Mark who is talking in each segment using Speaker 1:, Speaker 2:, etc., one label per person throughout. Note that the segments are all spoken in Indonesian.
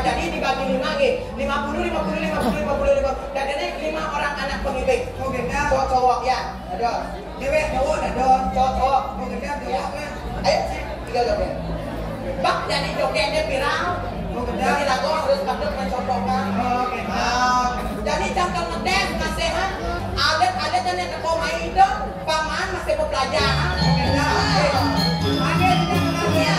Speaker 1: jadi dibagi 5 gitu. 50. Dan ini 5 orang anak pendidik.
Speaker 2: Oh genda.
Speaker 1: Cowok ya. Ada.
Speaker 2: Cewek cowok ada.
Speaker 1: Cowok.
Speaker 2: Oh genda cowok kan.
Speaker 1: Ayo, 3 joget. Bak jadi jogetnya viral.
Speaker 2: Oh genda.
Speaker 1: Jadi lagu harus patut mencontohkan.
Speaker 2: Oh genda.
Speaker 1: Jadi cangkang ngedance nasihat. Alet dan yang kekomai itu paman masih pelajaran.
Speaker 2: Oh genda. Mana dia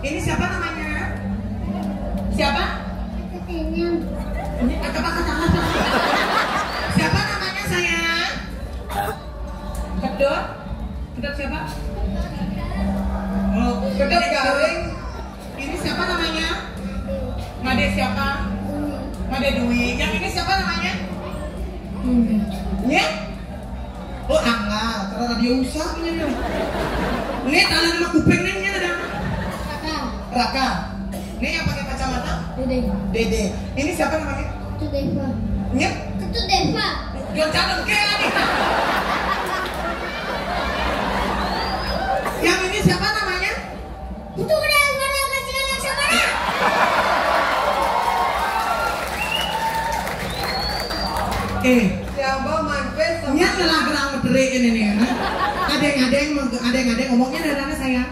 Speaker 1: Ini siapa namanya? Siapa? Ini kata-kata. Siapa namanya sayang? Kedot? Kedot siapa? Oh, kedot garing. Ini siapa namanya? Made siapa? Made Dwi. Yang ini siapa namanya? Ya? Oh, Angga. Ternyata dia usah punya. Ini tangan sama kuping nih ada. Raka. Ini yang pakai kacamata? Dede. Ini siapa namanya? Ya? Jangan catat ke ini. Yang ini siapa namanya?
Speaker 2: Siapa manfes sama
Speaker 1: Nya telah gerang medere ini nih. Ada yang ngomongnya dari mana saya?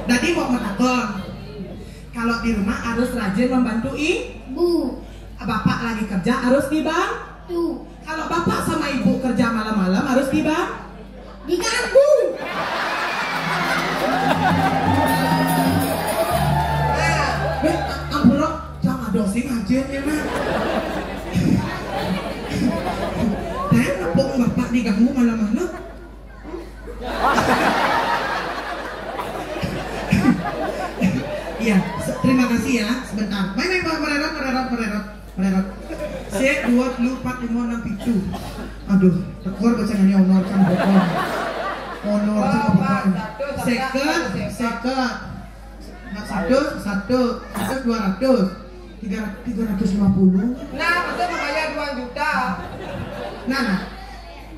Speaker 1: Tadi mau menakon. Kalau di rumah harus rajin membantu ibu. Bapak lagi kerja harus dibantu. Kalau bapak sama ibu kerja malam-malam harus
Speaker 3: diganggu.
Speaker 1: Ampun, jangan dosing aja ya mah. Dan nepung bapak diganggu malam-malam. Iya, terima kasih ya. Sebentar. Main mererot. C 2 4 5 6 7. Aduh, tekor bacangannya honor kan bokong. Honor sama bokong. Seket. Satu 200. 350.
Speaker 2: Nah, masa membayar 2 juta.
Speaker 1: Nah,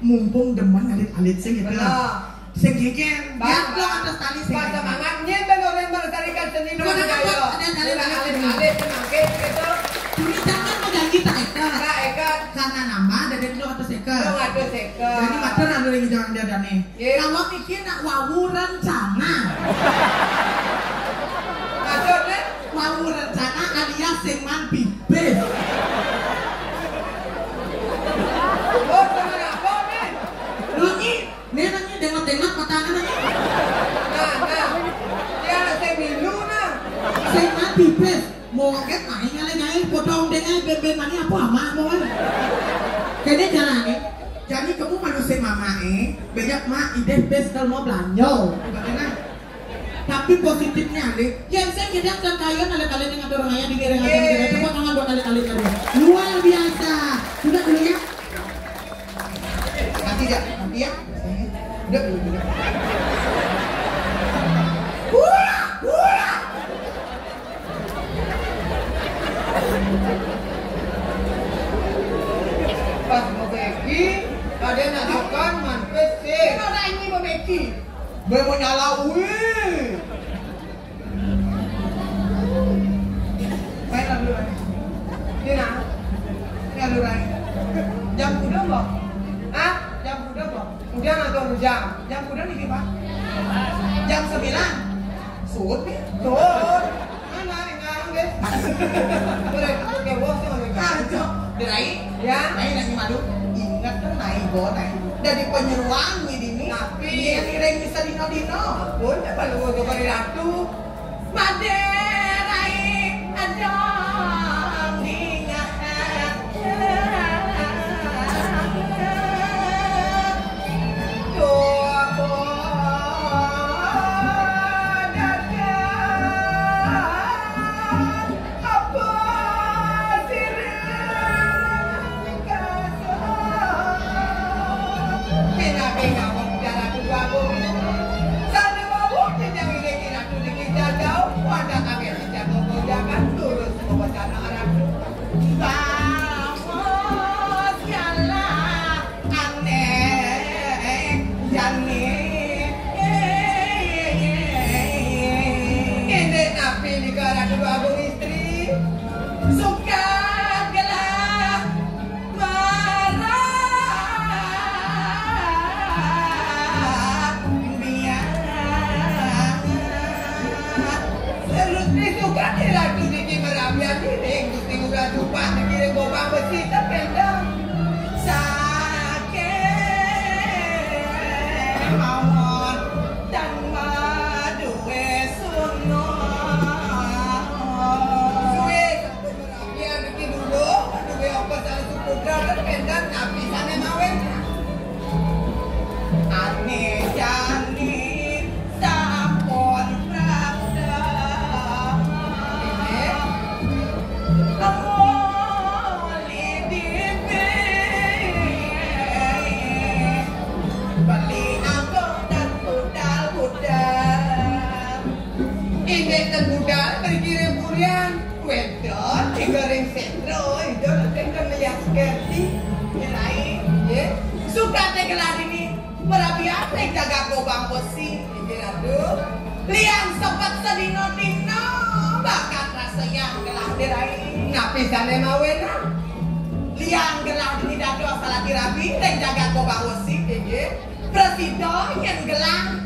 Speaker 1: mumpung demen alit-alit sing gitu.
Speaker 2: Benar.
Speaker 1: Sing gegen,
Speaker 2: Bang,
Speaker 1: lo atas tali sing.
Speaker 2: Pas semangatnya beneran melestarikan seni budaya. Alit-alit semangkit gitu.
Speaker 1: Ini jangan menjanji tak ekat.
Speaker 2: Kak Eka,
Speaker 1: Karena nama dari lo atas ekat.
Speaker 2: lo ngadu seka.
Speaker 1: Jadi mater anu lagi jangan dadane.
Speaker 2: Iya.
Speaker 1: Kalau mikir nak wawu rencana.
Speaker 2: Maksudnya?
Speaker 1: Wawu rencana alias sing man bibis.
Speaker 2: Oh, sama apa nih?
Speaker 1: Nyanyi, nyanyi dengar patangan nyanyi.
Speaker 2: Nah, dia ada semilu nah.
Speaker 1: Sing man bibis. Mau ngeket main nyale potong dengan ben mani apa ama mau. Kayaknya jalan nih. Jadi kamu manusia mama banyak mah ide bes kalau mau belanja. Bagaimana? Tapi positifnya nih, yang saya kira kan kalian kali-kali dengan orang ayah di daerah coba tangan buat kali-kali luar biasa. Sudah dulu ya. Nanti ya. Udah dulu.
Speaker 2: Pas mau beki, ada najukan manfes sih.
Speaker 1: Kenapa ini mau Becky? Mau nyala wih. Main dulu.
Speaker 2: Dina,
Speaker 1: Ini dulu.
Speaker 2: jam kuda mbak? Ah, jam kuda mbak? Hujan atau jam?
Speaker 1: Jam kuda nih Pak. Jam 9. Sud nih.
Speaker 2: Tuh, mana ngarang guys? Boleh pakai bos sama
Speaker 1: Kacau. Derai.
Speaker 2: Ya.
Speaker 1: Main lagi madu. Ingat kan naik naik. Dari penyeruan ini.
Speaker 2: Tapi
Speaker 1: Dia nireng bisa dino.
Speaker 2: pun apa lu gue beri ratu?
Speaker 1: Maderai adong ingat.
Speaker 2: Tuh aku
Speaker 1: Mawon dan madu sunno
Speaker 2: dan budal berkirim kurian. Wedon digoreng sentro itu dengan melihat seperti lain ya. Suka tegelar ini berabiat jaga gobang besi aduh. Liang sempat sedino-dino bakat rasa yang gelah dirai ngapisane mawena. Liang gelah di dado salah dirabi dan jaga gobang besi ya. Presido yang gelah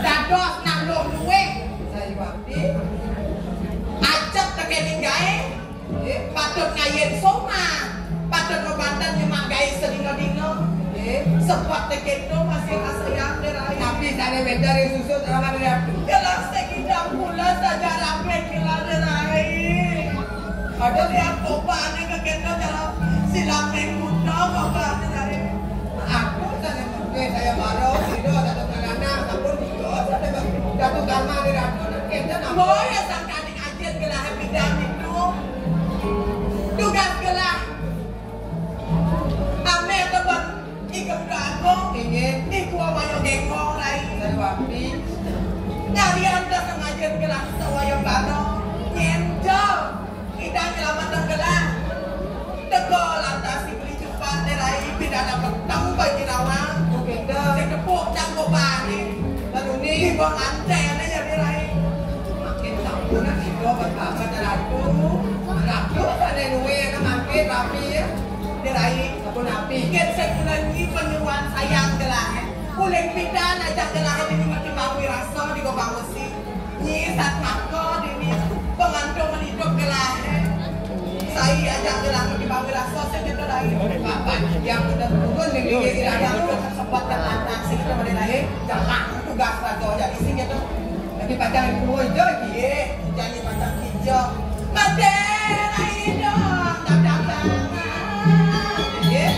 Speaker 2: dados nang luwe saya waktu ajak tekening gae patut ngayen soma patut nobatan nyemang gae sedino-dino sepot tekeno masih asayang derai tapi sane bendare susu terang derai gelas sekidang pula saja ramen kila derai ada lihat kopane kekeno cara silang mengkuno bapak derai aku sane mungkin saya baru itu ada tengana sabun itu ada jatuh karma derai kena boy ya sangka ajen gelah bidang itu tugas gelah ame teban ikam gagong ingin ikwa wayo gengong lai sarwati ngalian dah sengaja gelah sawayo bano nyenjol idang kelamatan gelah tegol atas beli cepat derai pidana petang bagi rawang bukenda sekepuk dan bobani lalu ni bang anten aja derai punan itu berbakat ratu ada nuwe yang makin rapi ya dirai sabun api kan sekulani penyuan sayang gelah kuling pidan aja gelah ini mati bawi rasa di gobang besi ni sat mako ini pengantung hidup gelah saya aja gelah di bawi rasa saya dirai bapak yang sudah turun di gigi ada sempat terlantar segitu menilai jangan tugas raja jadi sini tuh lagi padang kulo hijau lagi jadi padang hijau madera hijau tak ya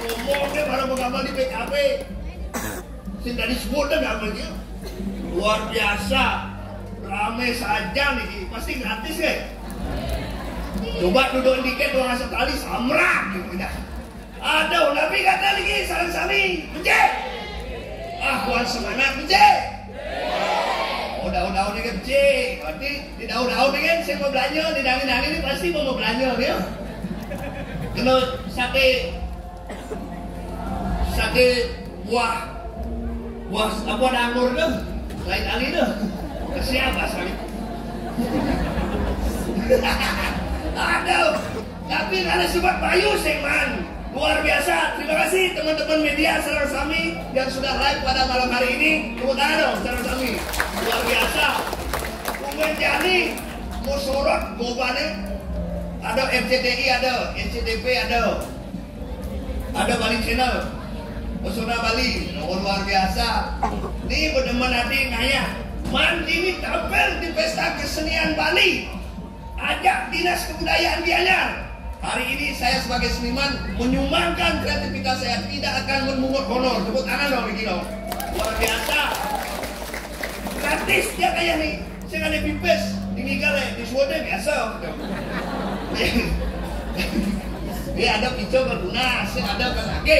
Speaker 4: Ngomongnya baru mengamal di PKP. Sehingga disebutnya ngamalnya luar biasa, rame saja nih, pasti gratis ya. Coba duduk dikit doang sekali samrak gitu ya. Aduh, Nabi kata lagi sarang sami, becek. Kuat semangat becek. Udah nih becek. Berarti di daun-daun ini kan saya mau belanja, di dangin-dangin ini pasti mau belanja ya. Kena sate buah apa anggur tuh, lain kali tuh. Kesiapa sekali. Aduh, tapi karena sebab Bayu Sengman luar biasa. Terima kasih teman-teman media Sarang Sami yang sudah live pada malam hari ini. Tepuk tangan dong Sarang Sami, luar biasa. Kemudian Jani mau sorot gobannya, ada RCTI, ada NCTV, ada Bali Channel, Pesona Bali, luar biasa. Ini beneran adik ngayah. Man ini tampil di pesta kesenian Bali. Ajak Dinas Kebudayaan Gianyar. Hari ini saya sebagai seniman menyumbangkan kreativitas saya, tidak akan memungut honor. Tepuk tangan dong begini dong. Luar biasa. Gratis dia kayak nih. Saya ada pipes di Migal ya, di Suwode biasa. Dia ada picau berlunas, ada kanage.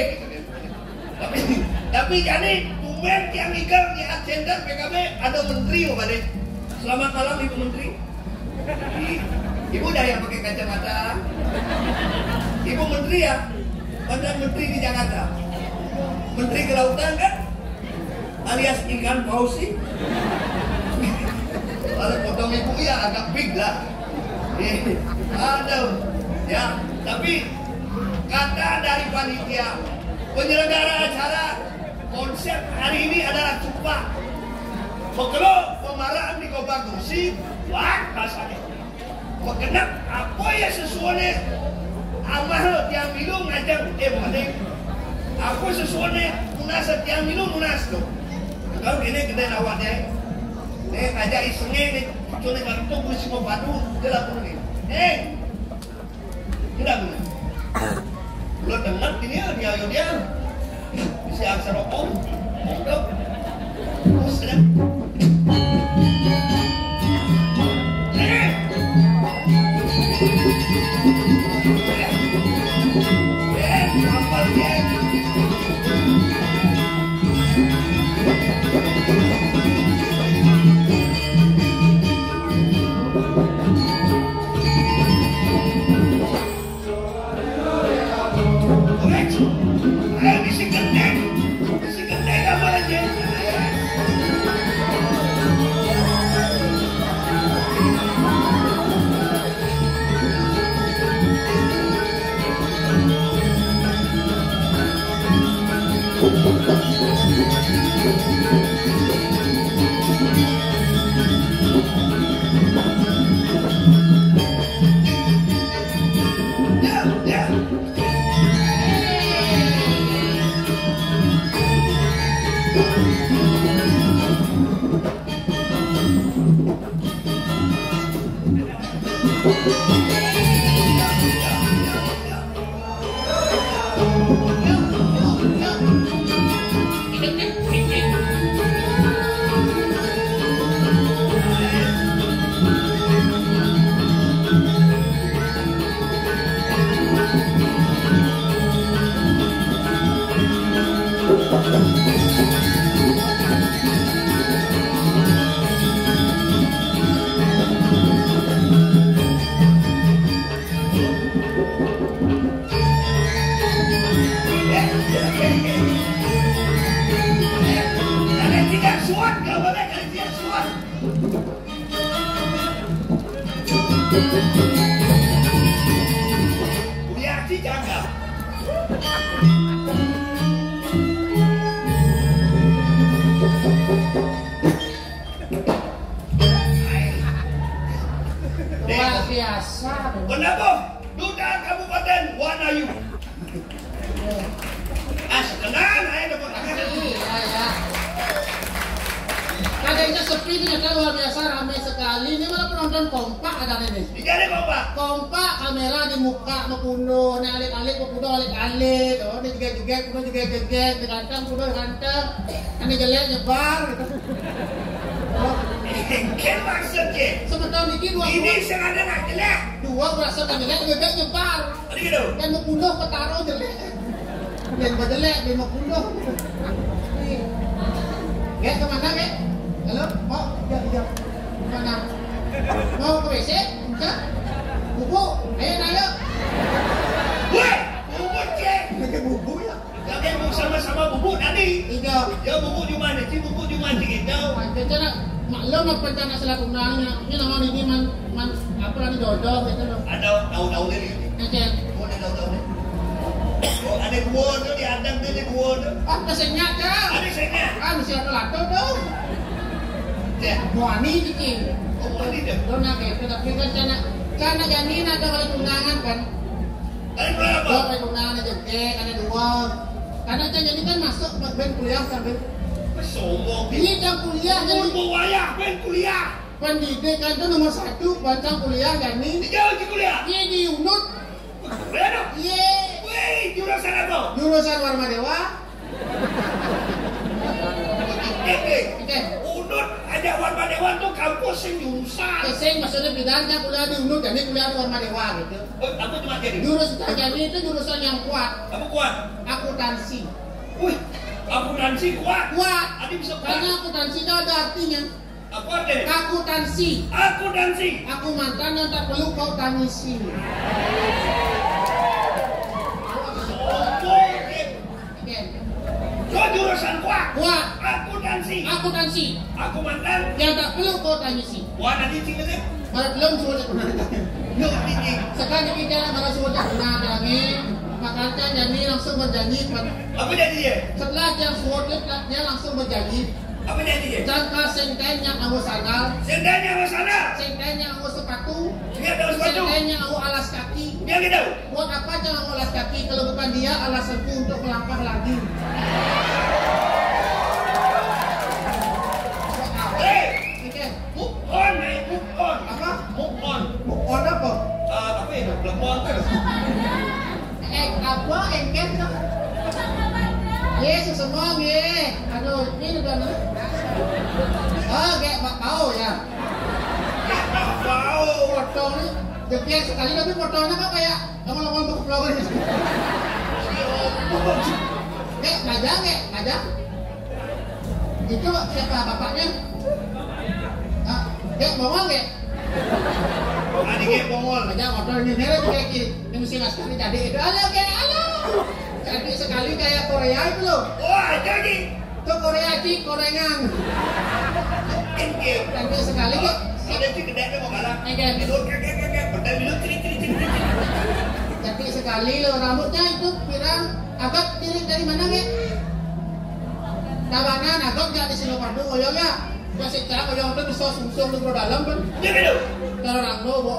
Speaker 4: Tapi jadi tumben yang Migal di agenda PKB ada menteri loh Pak. Selamat malam Ibu Menteri. Ibu udah yang pakai kacamata. Ibu Menteri ya, mantan Menteri di Jakarta. Menteri Kelautan kan, alias ikan paus sih. Kalau potong ibu ya agak big lah. Aduh, ya. Tapi kata dari panitia penyelenggara acara, konsep hari ini adalah cupak. Pekelo pemarahan di Kota Kursi, wah rasanya. Mengenap apa ya sesuatu amal tiang minum ngajak bukan apa sesuatu munas tiang minum munas tuh. Kalau ini gede awaknya, ngajak isengnya nih, cuma kalau itu kursi mau batu, dia lapor nih. Tidak benar. Lo dengar ini dia bisa aksara om, mongkap, terus ada. Kuliah di jaga.
Speaker 5: Luar biasa.
Speaker 4: Pendapat Duta Kabupaten Wanayu. Askenan ayo dapat tangan.
Speaker 5: Iya ya. Kadangnya sepi ternyata luar biasa, ramai sekali. Ini malah penonton kompak ada ini.
Speaker 4: Digale Bapak.
Speaker 5: Kompak, kamera di muka mekuno, nek alik-alik mekuno alik-alik, oh ini jeget-jeget, kuno jeget-jeget, diganteng kuno ganteng, ini jelek nyebar gitu. Oh,
Speaker 4: Ken maksudnya.
Speaker 5: sebentar niki
Speaker 4: Ini sengaja nak jelek.
Speaker 5: dua berasa kan jelek, jelek nyebar.
Speaker 4: Tadi gitu.
Speaker 5: Dan mekuno ketaruh jelek. Dan jelek di mekuno. Gek kemana gek? Halo, mau? Ya. Mana? Mau ke WC? Enggak? Bubu, ayo nayo.
Speaker 4: Woi, bubuk cek.
Speaker 5: Pakai bubu ya?
Speaker 4: Kalian mau sama-sama bubuk tadi.
Speaker 5: Iya.
Speaker 4: Ya bubuk di mana? Ci bubuk di mana gitu.
Speaker 5: Rencana maklum apa rencana selaku undangannya. Ini nama ini man apa lagi dodol gitu loh.
Speaker 4: Ada tahu-tahu ini.
Speaker 5: Ngecek.
Speaker 4: Oh, ada tahu-tahu ini. Oh, ada buah tuh di adang tuh di buah tuh.
Speaker 5: Ah, kesennya kan?
Speaker 4: Ada sennya.
Speaker 5: Ah, mesti ada lato dong.
Speaker 4: Ya.
Speaker 5: Muani dikit.
Speaker 4: Oh, ini deh.
Speaker 5: Dona kayak tapi kan karena janin ada kali undangan kan.
Speaker 4: Ada berapa?
Speaker 5: Dua kali undangan aja ada dua. Karena jadi kan masuk ben kuliah sampai
Speaker 4: Sombong.
Speaker 5: ini yang kuliah jadi
Speaker 4: Mau wayah ben kuliah.
Speaker 5: pendidikan itu nomor 1 bancang kuliah kan nih.
Speaker 4: Dijauh di kuliah.
Speaker 5: Ini di UNUD.
Speaker 4: Benar.
Speaker 5: Iya.
Speaker 4: Wih, jurusan apa?
Speaker 5: Jurusan Warma Dewa. Oke.
Speaker 4: Unut aja Warma Dewan tuh kampus yang jurusan.
Speaker 5: Keseng maksudnya bidangnya kuliah di UNUD jadi kuliah di Warma Dewa gitu.
Speaker 4: Oh, aku cuma jadi.
Speaker 5: Jurusan jadi itu jurusan yang kuat.
Speaker 4: Aku kuat.
Speaker 5: Akuntansi.
Speaker 4: Wih, akuntansi kuat.
Speaker 5: Kuat.
Speaker 4: Adi bisa kuat.
Speaker 5: Karena akuntansi itu ada artinya.
Speaker 4: Aku ada.
Speaker 5: Akuntansi.
Speaker 4: Akuntansi.
Speaker 5: Aku mantan yang tak perlu kau tangisi.
Speaker 4: Sombong.
Speaker 5: Oke.
Speaker 4: So jurusan kuat.
Speaker 5: Kuat.
Speaker 4: Akuntansi.
Speaker 5: Akuntansi.
Speaker 4: Aku mantan.
Speaker 5: Yang tak perlu kau tangisi.
Speaker 4: Wah, nanti tinggal deh.
Speaker 5: Baru belum suruh dikenalkan.
Speaker 4: Yo, tinggi.
Speaker 5: Sekarang kita baru suruh dikenalkan. Makanya jadi langsung berjanji.
Speaker 4: Apa jadi dia?
Speaker 5: Setelah jam suruh dia langsung berjanji.
Speaker 4: Apa jadi dia?
Speaker 5: Jangka sentenya aku sandal.
Speaker 4: Sendanya sana.
Speaker 5: Sentenya aku sepatu.
Speaker 4: Dia ada sepatu.
Speaker 5: Sentenya aku alas kaki.
Speaker 4: Dia gitu.
Speaker 5: Buat apa jangan aku alas kaki kalau bukan dia alasanku untuk melangkah lagi.
Speaker 4: Hey,
Speaker 5: Oke.
Speaker 4: move on, man. Move on.
Speaker 5: Apa?
Speaker 4: Move on.
Speaker 5: On apa?
Speaker 4: Apa itu? Lemon terus.
Speaker 5: Apa? Engket kan? Yes, semua ye. Aduh, ini udah nih. Oh, kayak bakpao ya.
Speaker 4: Wow.
Speaker 5: Potong nih. Jepit sekali tapi potongnya kok kayak ngomong-ngomong buku flower. Ngajak. Itu siapa bapaknya? Ah, Gek bongol Gek.
Speaker 4: Adik bongol.
Speaker 5: Ngajak motor ini nere kayak gini. Ini mesti sekali jadi itu. Halo Gek, halo. Jadi sekali kayak Korea itu loh.
Speaker 4: Wah, jadi.
Speaker 5: Itu Korea sih, korengan.
Speaker 4: Ini.
Speaker 5: Jadi sekali Gek.
Speaker 4: Ada sih gede mau kalah.
Speaker 5: Oke.
Speaker 4: Minum kakek. Berdaya minum ciri.
Speaker 5: Jadi sekali loh rambutnya itu pirang agak tirik dari mana Gek? Tabanan agak jadi sinopadu koyong ya. Masih cara koyong itu bisa sungsung di dalam kan.
Speaker 4: Dia minum.
Speaker 5: Kalau rangno bo.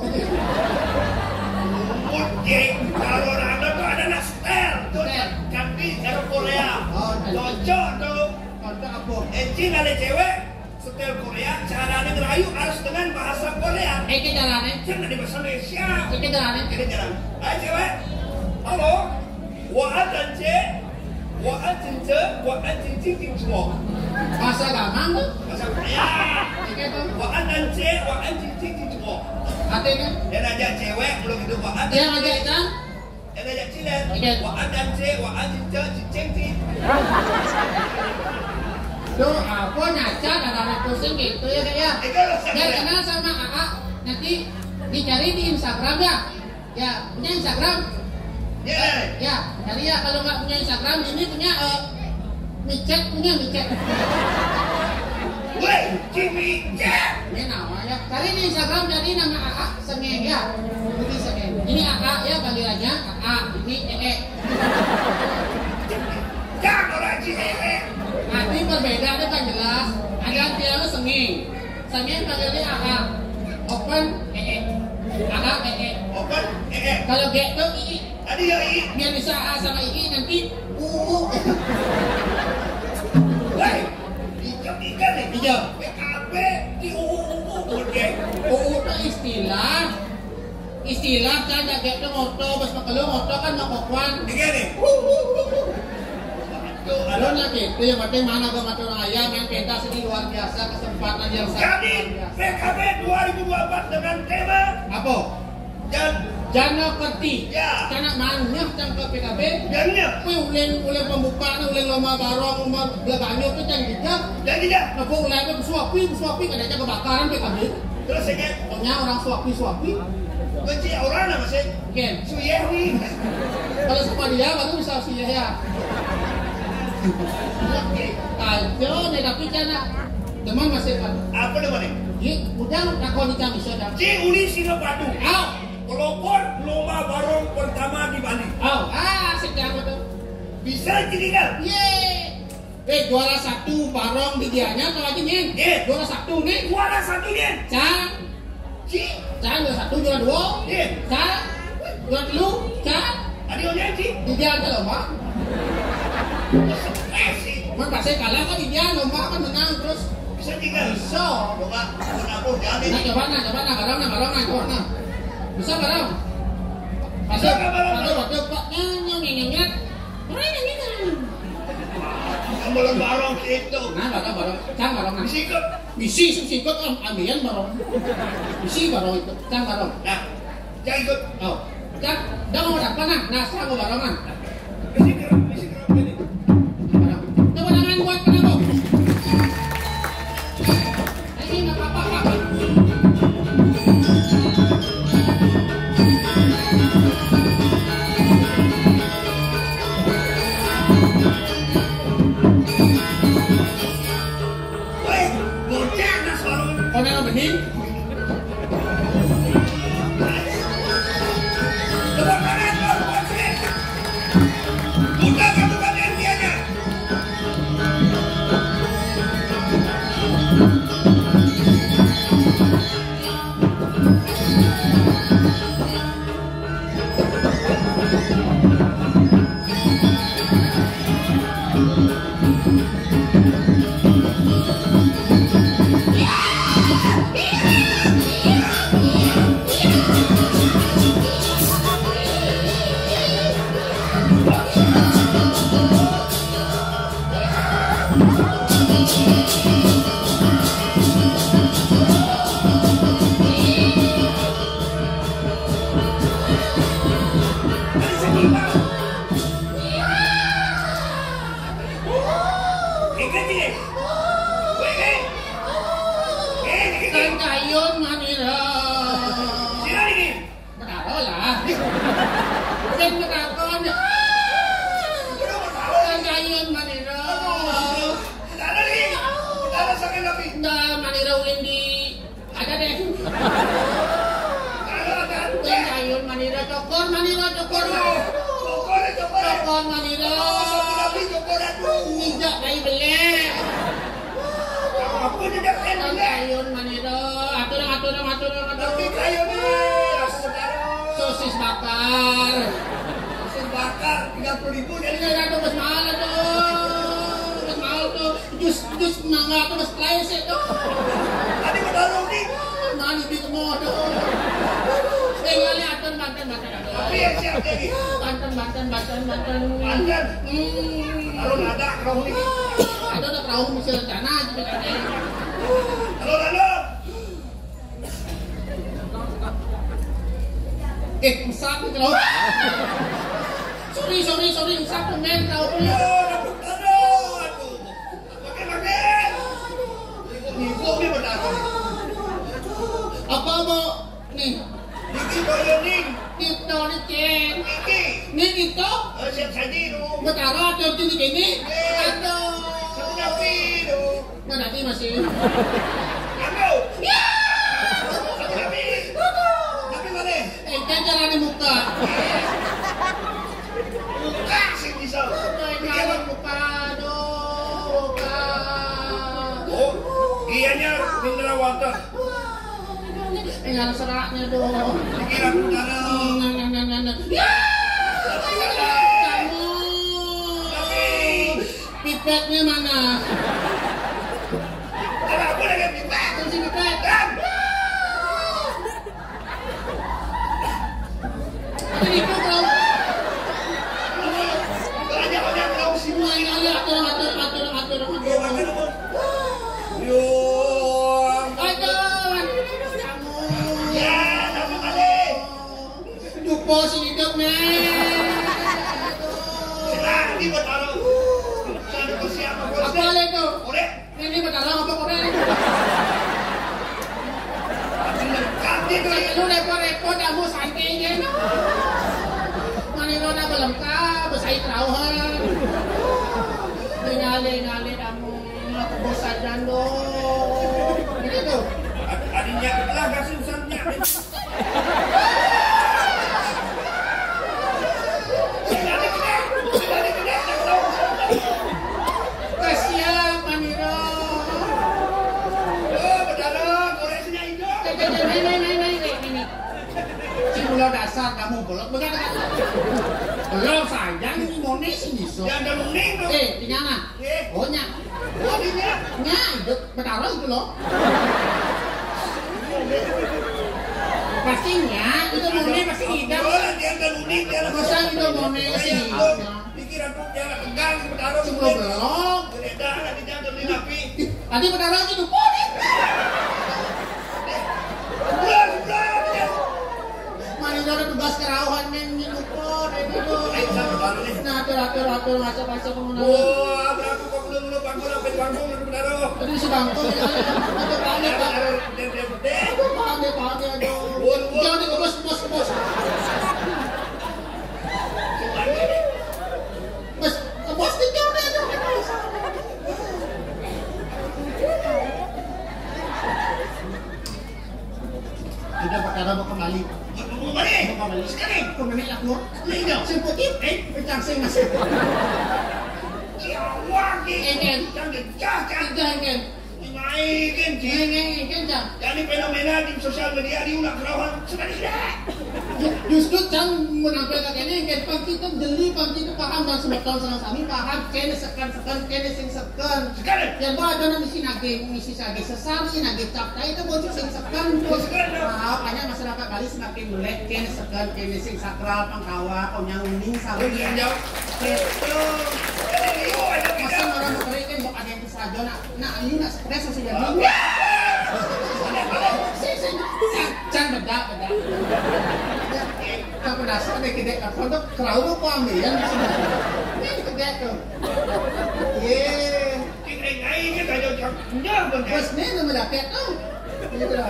Speaker 4: Oke, kalau Randa tuh ada nastel. Tuh cantik cara Korea.
Speaker 5: Oh,
Speaker 4: Cocok tuh.
Speaker 5: Kontak apa?
Speaker 4: Encing ada cewek setel Korea, caranya ngerayu harus dengan bahasa Korea.
Speaker 5: Iki jalannya.
Speaker 4: Jangan di bahasa Indonesia.
Speaker 5: Iki jalannya.
Speaker 4: Ini jalan. Hai cewek. Halo. Wa'an
Speaker 5: Bahasa gampang tuh.
Speaker 4: Bahasa Korea.
Speaker 5: Iki tuh.
Speaker 4: Wa'an
Speaker 5: Artinya
Speaker 4: dia ngajak cewek belum itu wa'an.
Speaker 5: dia ngajak kan?
Speaker 4: Dia ngajak cilet.
Speaker 5: Iya.
Speaker 4: Wa'an cing.
Speaker 5: Tuh apa nyaca dan pusing gitu ya Kak ya. Biar kenal sama AA nanti dicari di Instagram ya. Ya punya Instagram.
Speaker 4: Ya.
Speaker 5: Ya cari ya kalau nggak punya Instagram ini punya micet.
Speaker 4: Weh, Jimmy Jack.
Speaker 5: Ini nama ya. Kali ini Instagram jadi nama AA Sengeng ya. Ini Sengeng. Ini AA ya panggilannya AA. Ini EE.
Speaker 4: Jangan orang Jimmy.
Speaker 5: Nanti berbeda ada kan jelas. Ada dia lu Sengeng. Sengeng panggilnya AA. Open EE. AA EE.
Speaker 4: Open,
Speaker 5: Kalau G itu II.
Speaker 4: Tadi ya I.
Speaker 5: Biar bisa A sama II nanti UU.
Speaker 4: Weh, hijau ikan nih.
Speaker 5: Hijau.
Speaker 4: PKB di UU gede.
Speaker 5: UU itu istilah. Istilah kan jaga itu moto, pas kalau moto kan ngakokuan.
Speaker 4: Tiga nih.
Speaker 5: Kalau nak itu yang penting mana gua mati orang ayam yang pentas ini luar biasa kesempatan yang sangat
Speaker 4: Jadi
Speaker 5: luar biasa.
Speaker 4: PKB 2024 dengan tema
Speaker 5: Apa?
Speaker 4: dan
Speaker 5: Jana Kerti.
Speaker 4: Ya.
Speaker 5: Karena mannya cangkep PKB.
Speaker 4: dannya.
Speaker 5: Kui uleng pembukaan, uleng lomba barong, lomba belakanyo itu jangan tidak.
Speaker 4: Dan tidak.
Speaker 5: Nah, kok ulengnya bersuapi, kadang kebakaran PKB.
Speaker 4: Terus saya
Speaker 5: Pokoknya orang suapi.
Speaker 4: benci orang nama saya.
Speaker 5: Ken.
Speaker 4: Suyewi.
Speaker 5: Kalau sama dia baru bisa sih ya. Kacau nih tapi cina teman masih kan.
Speaker 4: Apa namanya?
Speaker 5: Iya, udah nakon di kami sudah.
Speaker 4: Ci Uli Singapadu.
Speaker 5: Aw,
Speaker 4: Pelopor lomba barong pertama di Bali.
Speaker 5: sekian betul.
Speaker 4: Bisa tinggal.
Speaker 5: Ye, juara satu barong di dianya atau lagi nih?
Speaker 4: Ye.
Speaker 5: Juara satu nih.
Speaker 4: Juara satunya.
Speaker 5: Cang,
Speaker 4: Ci.
Speaker 5: juara satu, juara dua.
Speaker 4: Ye.
Speaker 5: Cang, juara dulu. Cang,
Speaker 4: Tadi orangnya Ci.
Speaker 5: di dia ada lomba.
Speaker 4: Sih.
Speaker 5: Man pasti kalah kan di dia lomba kan menang terus.
Speaker 4: Bisa tinggal.
Speaker 5: Bisa.
Speaker 4: Coba. Kenapa jadi?
Speaker 5: Nah, coba barang. Bisa barang.
Speaker 4: Bisa nggak barang?
Speaker 5: Waktu Pak nyanyi.
Speaker 4: Belum barong itu.
Speaker 5: Nah, barang. Cang barang.
Speaker 4: Sikap.
Speaker 5: Bisi sikot ambilan barang. Bisi barang itu. Cang barang.
Speaker 4: Nah, jangan ikut.
Speaker 5: Oh. Cang, dah mau dapat nah. Nasa mau barangan.
Speaker 4: Sikap ini.
Speaker 5: Barang. Coba tangan buat kenapa? Ini enggak apa-apa.
Speaker 4: Weh, bocah nak suara.
Speaker 5: Kau nak bening?
Speaker 4: Tepuk tangan kau, bocah. Buka kabupaten dianya. Dari sini, Pak. Ikat dia. Weh.
Speaker 5: Kan kayun manira.
Speaker 4: Sila ini.
Speaker 5: Menaro lah. Kan menakon. Kan kayun manira.
Speaker 4: Ada nih. Ada sakit tapi.
Speaker 5: Nda manira ulin di ada deh.
Speaker 4: Ada.
Speaker 5: Kan kayun manira cokor manira cokor.
Speaker 4: Cokor.
Speaker 5: Cokor manira.
Speaker 4: Sakit tapi cokor aku.
Speaker 5: Nijak kai beli.
Speaker 4: Aku tidak
Speaker 5: Kan
Speaker 4: enak.
Speaker 5: kayun manira. Atur.
Speaker 4: Tapi kayu nih. Aku taruh.
Speaker 5: Sosis bakar.
Speaker 4: Mesin bakar 30.000
Speaker 5: Ini
Speaker 4: jadi.
Speaker 5: ada mas mahal tuh. Mas mahal tuh. Jus mangga tuh mas klase tuh.
Speaker 4: Tadi berdarung nih.
Speaker 5: Mani di semua tuh. Kali Banten.
Speaker 4: Tapi yang siap jadi.
Speaker 5: Banten.
Speaker 4: Banten. Kalau ada perahu nih.
Speaker 5: Ada perahu misi rencana aja katanya.
Speaker 4: Halo Lalo.
Speaker 5: Usap nih kalau. Sorry, usap pemain tahu punya.
Speaker 4: Aduh. Pakai. Ibu nih berdarung.
Speaker 5: Apa mau nih?
Speaker 4: Iki boyoning.
Speaker 5: Kita nih ceng.
Speaker 4: Iki.
Speaker 5: Nih gitu.
Speaker 4: Siap saji lu.
Speaker 5: Betara tuh ini. Aduh.
Speaker 4: Satu napi lu.
Speaker 5: Nggak nanti masih.
Speaker 4: Kamu. Ya. Tapi mana?
Speaker 5: Kan jalan di muka.
Speaker 4: Muka sih bisa.
Speaker 5: Jalan muka dong.
Speaker 4: Oh, ianya mineral water.
Speaker 5: Tinggal seraknya dong.
Speaker 4: Kira udara.
Speaker 5: Ya.
Speaker 4: Tapi
Speaker 5: Pipetnya mana?
Speaker 4: ada aku lagi pipet.
Speaker 5: Kunci pipet. Ini itu kau.
Speaker 4: Banyak kau sih.
Speaker 5: Semuanya atur.
Speaker 4: Yo.
Speaker 5: Aduh. Kamu.
Speaker 4: Ya, tapi kali.
Speaker 5: Dupo si hidup nih.
Speaker 4: Selagi bertaruh. Selagi bersiapa bos.
Speaker 5: Apa lagi itu?
Speaker 4: Oleh.
Speaker 5: Ini bertarung apa kore?
Speaker 4: Kaki tu.
Speaker 5: Lu repot-repot kamu santai je. Mani lo nak belengkap, bersai terauhan. Ngalih kamu, aku bosan dan dong. Ini tu.
Speaker 4: Adinya lah kasih usahanya.
Speaker 5: Kasihan Maniro.
Speaker 4: Oh, berdarah, koreksinya hijau.
Speaker 5: Ini. Si pulau dasar kamu belum belum sayang ini moni sih bisa.
Speaker 4: Ya ada muning tu.
Speaker 5: Di mana? Oh nyak.
Speaker 4: Oh, dia.
Speaker 5: Nyak, hidup berdarah itu loh. Pastinya itu moni pasti hidup.
Speaker 4: Oh, dia ada muning, dia ada.
Speaker 5: Masa itu moni pasti hidup.
Speaker 4: Pikiran tu dia nak tegang berdarah.
Speaker 5: Sebelum belum.
Speaker 4: Geledah nak dijaga di napi.
Speaker 5: Tadi berdarah itu moni.
Speaker 4: Bulan.
Speaker 5: Mani ada tugas kerauhan yang lupa dari itu. Nah, atur macam-macam kemana.
Speaker 4: Oh, aku kau belum bangun sampai bangun nak berdarah.
Speaker 5: Tadi si bangku itu panik Pak. Panik aduh. Jangan dikebos. Bos, kebos ni jangan aduh. Tidak perkara mau kembali.
Speaker 4: Mari. Sekarang.
Speaker 5: Kembali aku.
Speaker 4: Ini.
Speaker 5: Semputip. Pencang sing masih.
Speaker 4: Siapa ni?
Speaker 5: Ken.
Speaker 4: Jangan.
Speaker 5: Jangan.
Speaker 4: Naik
Speaker 5: Ken.
Speaker 4: Jadi fenomena di sosial media diulang kerawan sekali sudah.
Speaker 5: Justru jangan menampilkan ini Ken kita jeli kita paham dan sebetulnya sama kami paham Ken sekan sing sekan.
Speaker 4: Sekali.
Speaker 5: Yang ada na misi sage sesami nage captai itu bocor sing sekan. Makanya masyarakat Bali semakin melek Ken sekan sing sakral pangkawa kau nyauning sawi. Betul. Masa orang mereka kan ada yang kesajo nak ayu nak stres saja jadi. Jangan bedak. Aku dasar deh kedek aku tuh kerau aku ambil yang di sini. Ini kedek tuh. Bos ni nama dapat tuh. Ini tuh.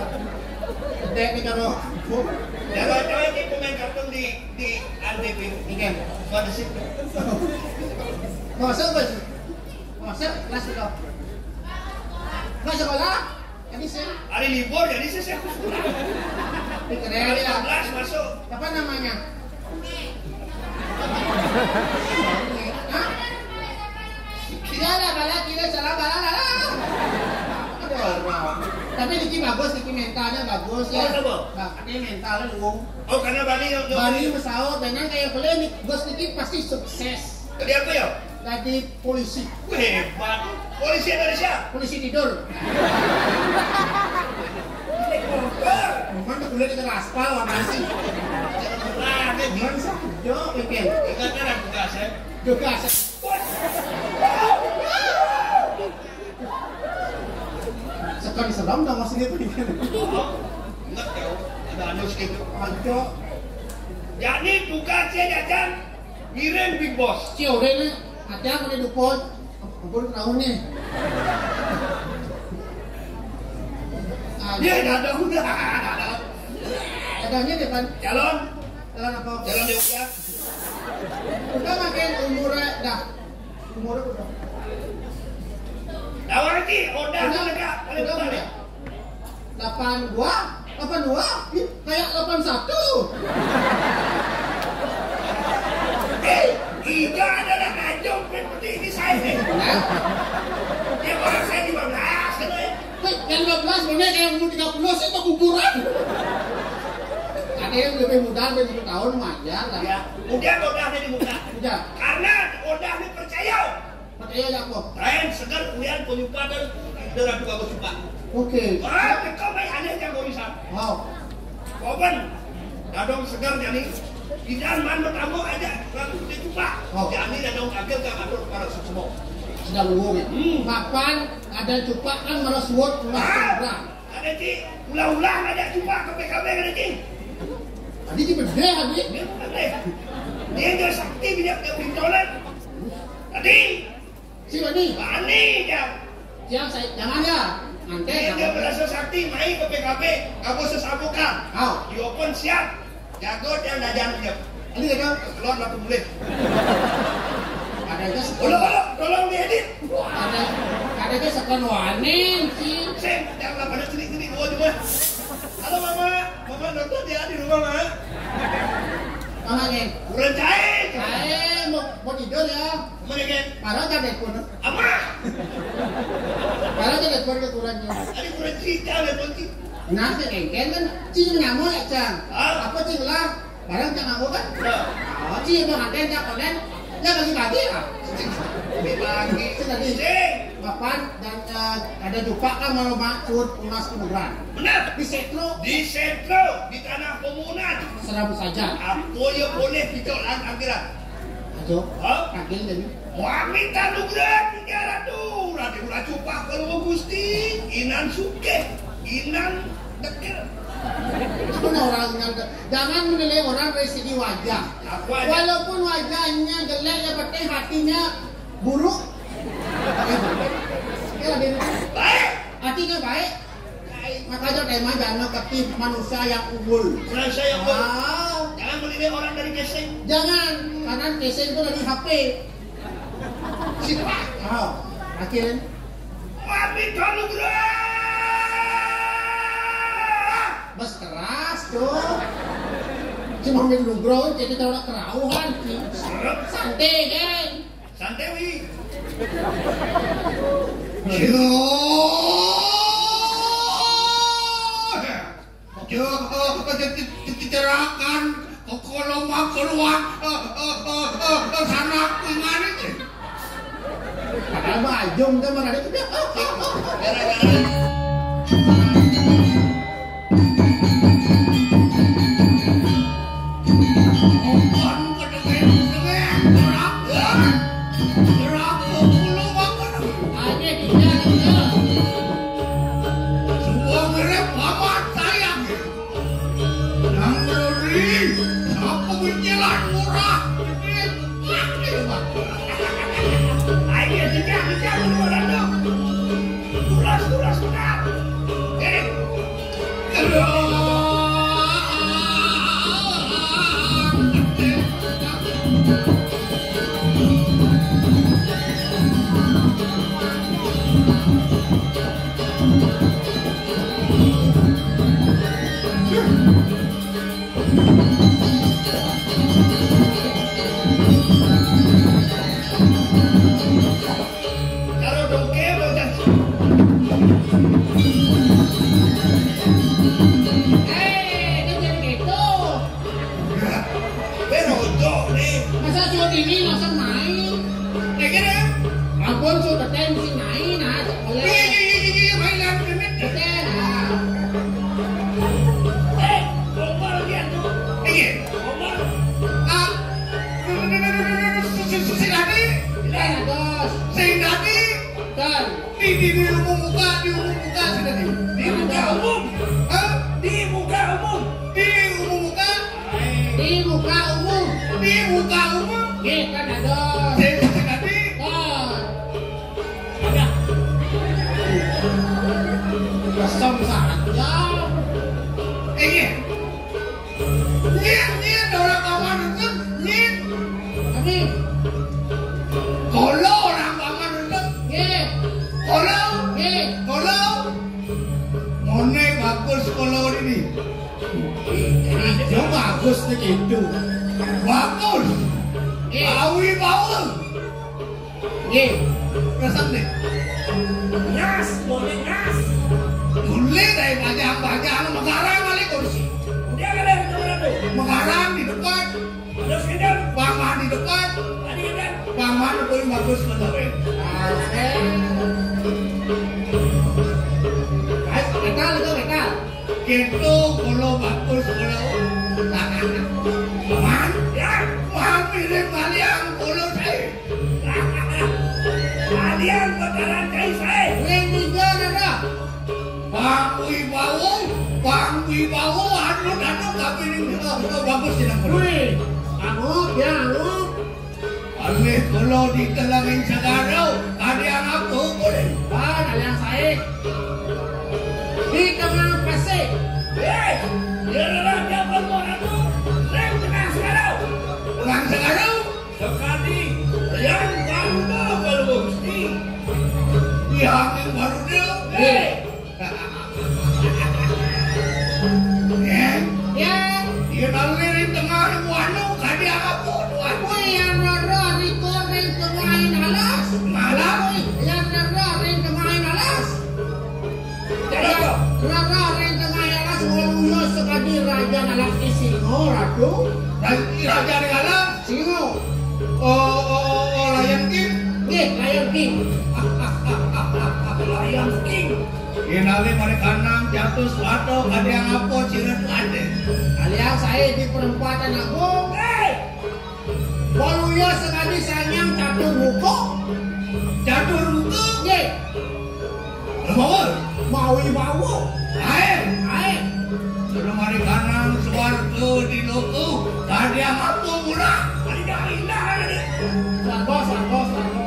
Speaker 5: Kedek ni kalau.
Speaker 4: Jangan ini pemain kartun di ANTV.
Speaker 5: Ikan.
Speaker 4: Pada situ.
Speaker 5: Masuk kelas itu. Nggak sekolah? Ini sih.
Speaker 4: Hari libur jadi saya sekolah.
Speaker 5: Keren ya.
Speaker 4: 14 masuk.
Speaker 5: Apa namanya? Hah? Tidak ada bala kira salah bala. Tapi Niki bagus, Niki mentalnya bagus ya. Ini mentalnya lu.
Speaker 4: Oh karena
Speaker 5: Bani pesawat dengan kayak boleh Gus Niki pasti sukses.
Speaker 4: Jadi apa ya?
Speaker 5: Jadi polisi.
Speaker 4: Hebat. Polisi Indonesia.
Speaker 5: Polisi tidur. Bukan kuliah di aspal warna sih.
Speaker 4: Nah, ini
Speaker 5: Bukan saja, Iken.
Speaker 4: ingatnya ada tugas ya.
Speaker 5: Juga. Sekali seram dong masih itu Iken.
Speaker 4: Ingat ya, ada anus gitu.
Speaker 5: Ajo.
Speaker 4: Jadi tugasnya jajan ngirim Big Boss.
Speaker 5: Cio ini ada yang mau dupot. Kumpul tahun nih.
Speaker 4: Dia ada udah.
Speaker 5: Adanya depan
Speaker 4: Calon
Speaker 5: apa?
Speaker 4: Jalan di Uya.
Speaker 5: Udah makin umurnya dah. Umurnya udah.
Speaker 4: Lawan lagi, udah dekat. Paling depan ya.
Speaker 5: 82, kayak 81.
Speaker 4: Ida adalah kacung seperti ini saya. Dia orang saya 15 kan ya.
Speaker 5: Yang 15 bener kayak umur 30 sih itu kuburan. Ada yang lebih muda, lebih 10 tahun wajar lah.
Speaker 4: Ya, udah di muka.
Speaker 5: Udah.
Speaker 4: Karena udah dipercaya.
Speaker 5: Percaya ya kok.
Speaker 4: Lain segar kemudian penyumpatan darah juga bersuka.
Speaker 5: Oke.
Speaker 4: Kau main aneh yang kau bisa.
Speaker 5: Wow.
Speaker 4: Kawan, dadong segar jadi. Idan man bertamu aja lalu dicupa. Jadi dadong agak gak atur para semua.
Speaker 5: Sedang ngomong ya. Kapan ada cupa kan malah suwot ulah.
Speaker 4: Ada ci, ulah-ulah ada cupa ke PKB ada ci.
Speaker 5: Tadi di berde tadi.
Speaker 4: Dia bukan deh. Dia enggak sakti dia pintolan. Tadi
Speaker 5: Si Bani.
Speaker 4: Bani dia.
Speaker 5: Siang saya jangan ya. Nanti
Speaker 4: Dia berasa sakti main ke PKB, kamu sesabukan. Di open siap. Jago dia dajan siap.
Speaker 5: Ini kan
Speaker 4: Keluar lah boleh.
Speaker 5: ada aja
Speaker 4: Tolong diedit.
Speaker 5: ada aja sekan wanen sih.
Speaker 4: Seng, jangan pada sini gua juga. Halo mama nonton dia di rumah mah.
Speaker 5: Mama nih.
Speaker 4: Kurang cair.
Speaker 5: Mau tidur ya.
Speaker 4: Mana kan?
Speaker 5: Parah kan deh pun.
Speaker 4: Ama.
Speaker 5: Parah kan deh kurangnya.
Speaker 4: Ada kurang cerita le ponti.
Speaker 5: Nanti kengken kan cing ngamuk ya cang. Apa cing lah? Barang cang ngamuk kan? Cing mau nganten cang konen. Ya bagi-bagi lah.
Speaker 4: Bagi.
Speaker 5: Tadi. Papan dan ada jumpa kan mau maksud unas kuburan.
Speaker 4: Benar.
Speaker 5: Di setro
Speaker 4: di tanah komunan.
Speaker 5: serabut saja.
Speaker 4: Apa yang boleh ditolak akhirat?
Speaker 5: Ajo. Kagil jadi.
Speaker 4: Wah minta nugrah 300. Nanti ulah cupak kalau mau gusti. Inan suke, inan dekil.
Speaker 5: Jangan menilai orang dari segi wajah. Walaupun wajahnya jelek ya penting hatinya buruk.
Speaker 4: Baik.
Speaker 5: Hatinya baik. Makanya tema jangan ketip manusia yang unggul.
Speaker 4: Manusia yang unggul. Jangan menilai orang dari casing.
Speaker 5: Jangan, karena casing itu dari HP.
Speaker 4: Siapa?
Speaker 5: Akhirnya.
Speaker 4: Mami kalau
Speaker 5: Bas keras tuh. Cuma main nugroh jadi tahu kerauhan. Santai kan.
Speaker 4: Santai wi. Dicerakan kalau mau keluar sana pengen itu.
Speaker 5: Padahal bajung tuh mana ada
Speaker 4: Gara-gara
Speaker 5: Kalau orang paman itu, Hijau bagus nih gitu.
Speaker 4: Bagus. Bawi bau.
Speaker 5: Ye,
Speaker 4: Resep deh.
Speaker 5: ngas, boleh ngas.
Speaker 4: Boleh dari banyak mengarang kali kursi.
Speaker 5: Dia kan dari mana tuh?
Speaker 4: Mengarang di depan.
Speaker 5: Terus kita,
Speaker 4: Bang Man di depan.
Speaker 5: tadi kita.
Speaker 4: Bang Man paling bagus bener.
Speaker 5: Guys, metal itu metal.
Speaker 4: Gitu kalau bagus kalau tangan. Man,
Speaker 5: Ya,
Speaker 4: Man mirip kalian kalau saya.
Speaker 5: kalian bakalan kayak saya. Yang tiga ada.
Speaker 4: Bang Wibawo, anu kami ini bagus tidak perlu.
Speaker 5: Wih, angop ya angop.
Speaker 4: Aneh kalau ditelangin sekarang, kalian apa boleh?
Speaker 5: Kalian saya. Di tengah pasir. Hei, dia adalah jawaban orang itu. Rem tengah sekarang.
Speaker 4: Bang sekarang,
Speaker 5: Sekali yang baru mesti.
Speaker 4: yang baru dia.
Speaker 5: Hei, ya.
Speaker 4: Dia nalirin tengah wanu, kalian apa?
Speaker 5: Wih, yang rara ring kemain alas.
Speaker 4: Malam,
Speaker 5: Yang rara ring kemain alas. Rara ring kemain alas. Waluyo sekali raja nalak di singo, ratu.
Speaker 4: Raja Regala,
Speaker 5: Singo.
Speaker 4: Lion King.
Speaker 5: Lion King. Lion King.
Speaker 4: Inali mereka enam jatuh suatu, kalian apa? Cirat ada.
Speaker 5: Kalian saya di perempatan agung. Waluyo sekali sanyang catur buku.
Speaker 4: Jatuh ruko,
Speaker 5: Ye,
Speaker 4: lemawal.
Speaker 5: bawu.
Speaker 4: Air.
Speaker 5: Ayo.
Speaker 4: Mari kanang suarga di loko, kalian apa murah?
Speaker 5: Indah ini. Sargo.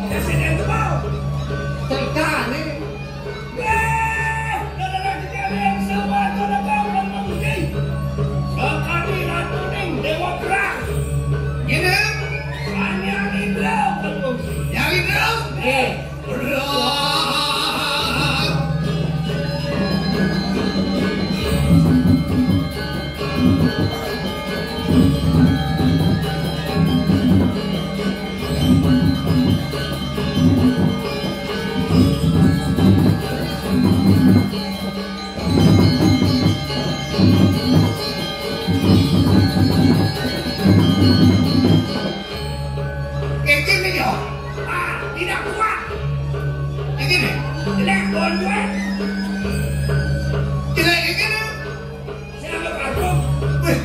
Speaker 5: Presiden kebau. Cerita nih. Sekali ratu ning dewa perang.
Speaker 4: Ini,
Speaker 5: Sanyang Indrau kebun.
Speaker 4: yang itu.
Speaker 5: Ye.
Speaker 4: Ini ya,
Speaker 5: Tidak kuat.
Speaker 4: ini.
Speaker 5: Jelek bonjuan.
Speaker 4: Jelek ini.
Speaker 5: Saya ambil parfum.
Speaker 4: Wih,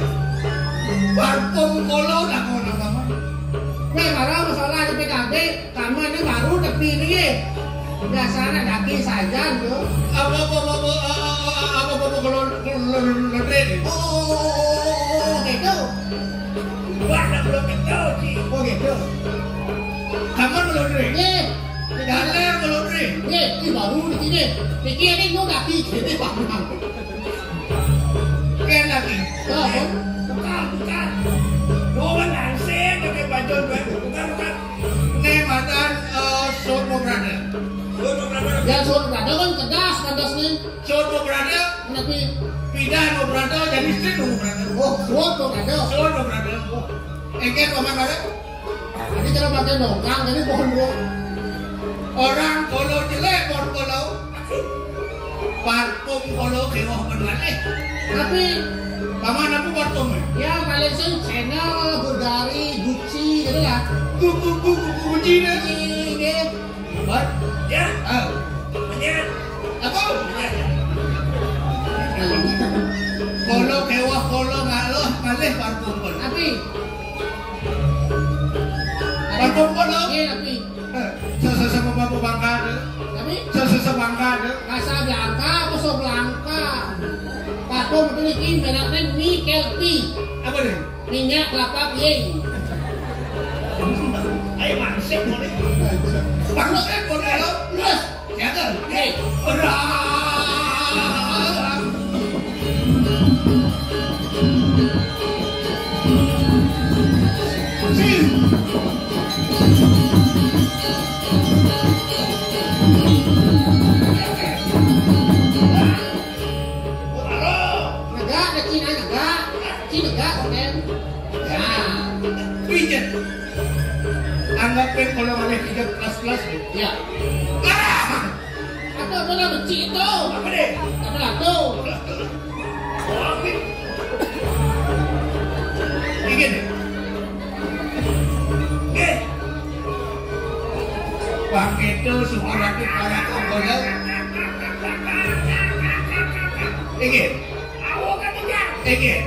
Speaker 4: parfum kolo dah kau nama.
Speaker 5: Karena masalah di PKB, kamu ini baru tapi ini biasanya daki saja loh.
Speaker 4: Apa kalau lodre?
Speaker 5: Oh, gitu. Wah, belum gitu sih.
Speaker 4: Oh gitu. Kamu lodre?
Speaker 5: Ye,
Speaker 4: Dalam lodre.
Speaker 5: ye, ini baru di sini. Pikir ini mau daki, jadi bangun.
Speaker 4: Ken lagi.
Speaker 5: Bukan. Doan langsing pakai baju gue. Bukan.
Speaker 4: Nematan Sono Brother.
Speaker 5: Ya suruh berada kan tegas nih.
Speaker 4: Sono Brother.
Speaker 5: Tapi,
Speaker 4: Pindah no Brother jadi Sono Brother.
Speaker 5: oh, suatu berada.
Speaker 4: Sono Brother. Engker paman ada.
Speaker 5: Tadi cara pakai nongkrong, jadi pohon gua.
Speaker 4: Orang kolo jelek pon kolo. Parfum kolo kewah beneran.
Speaker 5: Tapi,
Speaker 4: Paman aku parfum.
Speaker 5: ya paling sih Chanel, Bulgari, Gucci, gitu lah.
Speaker 4: Kunci deh.
Speaker 5: Ini,
Speaker 4: Bar.
Speaker 5: ya,
Speaker 4: Ya. Apa? Kolo kewah kolo ngaloh malih parfum kolo.
Speaker 5: tapi,
Speaker 4: Parfum kolo.
Speaker 5: iya tapi,
Speaker 4: Sesama bapak bangka deh.
Speaker 5: tapi,
Speaker 4: Sesama bangka deh.
Speaker 5: Casablanca, Casablanca. Parfum itu ini mereknya Nickel P,
Speaker 4: Apa deh?
Speaker 5: minyak kelapa pieng.
Speaker 4: Ayo mansek boleh. Mansek boleh lo.
Speaker 5: Terus,
Speaker 4: Siapa?
Speaker 5: hei, negara Cina tegak Ken. Nah,
Speaker 4: Pijet. Anggapin kalau oleh pijet kelas-kelas.
Speaker 5: ya. Ada mana benci itu?
Speaker 4: Apa deh?
Speaker 5: Apa lato?
Speaker 4: Oke. Ingin. Bang itu syukur lagi para komposer. Ingin. Ingin.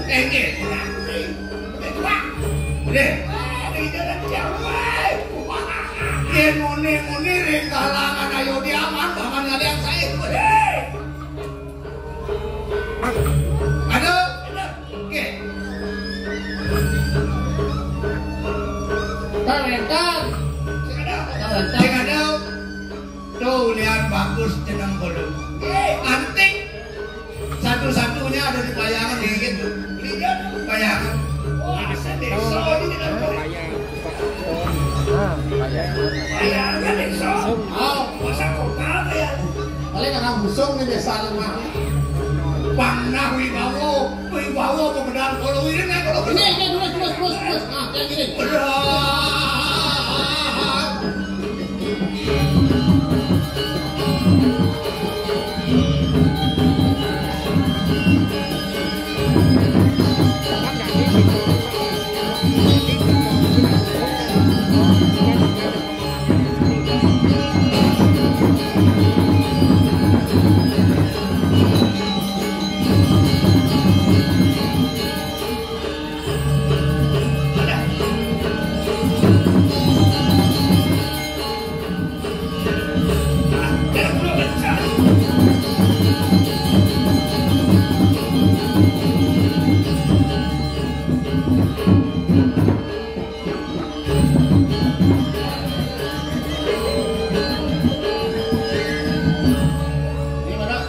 Speaker 4: Ingin. Udah. Yen muni ring kalangan ayo diaman bahkan ngalian saya. Aduh. Oke.
Speaker 5: Talentan.
Speaker 4: Sing ada. Tuh lihat bagus jeneng kodo. Antik. Satu-satunya ada di bayangan dikit tuh. Lihat bayangan. Wah, desa ini tidak bayangan desa.
Speaker 5: Oh,
Speaker 4: Masa kota ya?
Speaker 5: paling anak busung nih desa lemah.
Speaker 4: Panah wibawa pembedahan kalau ini nih kalau
Speaker 5: Ini terus. Nah, yang gini.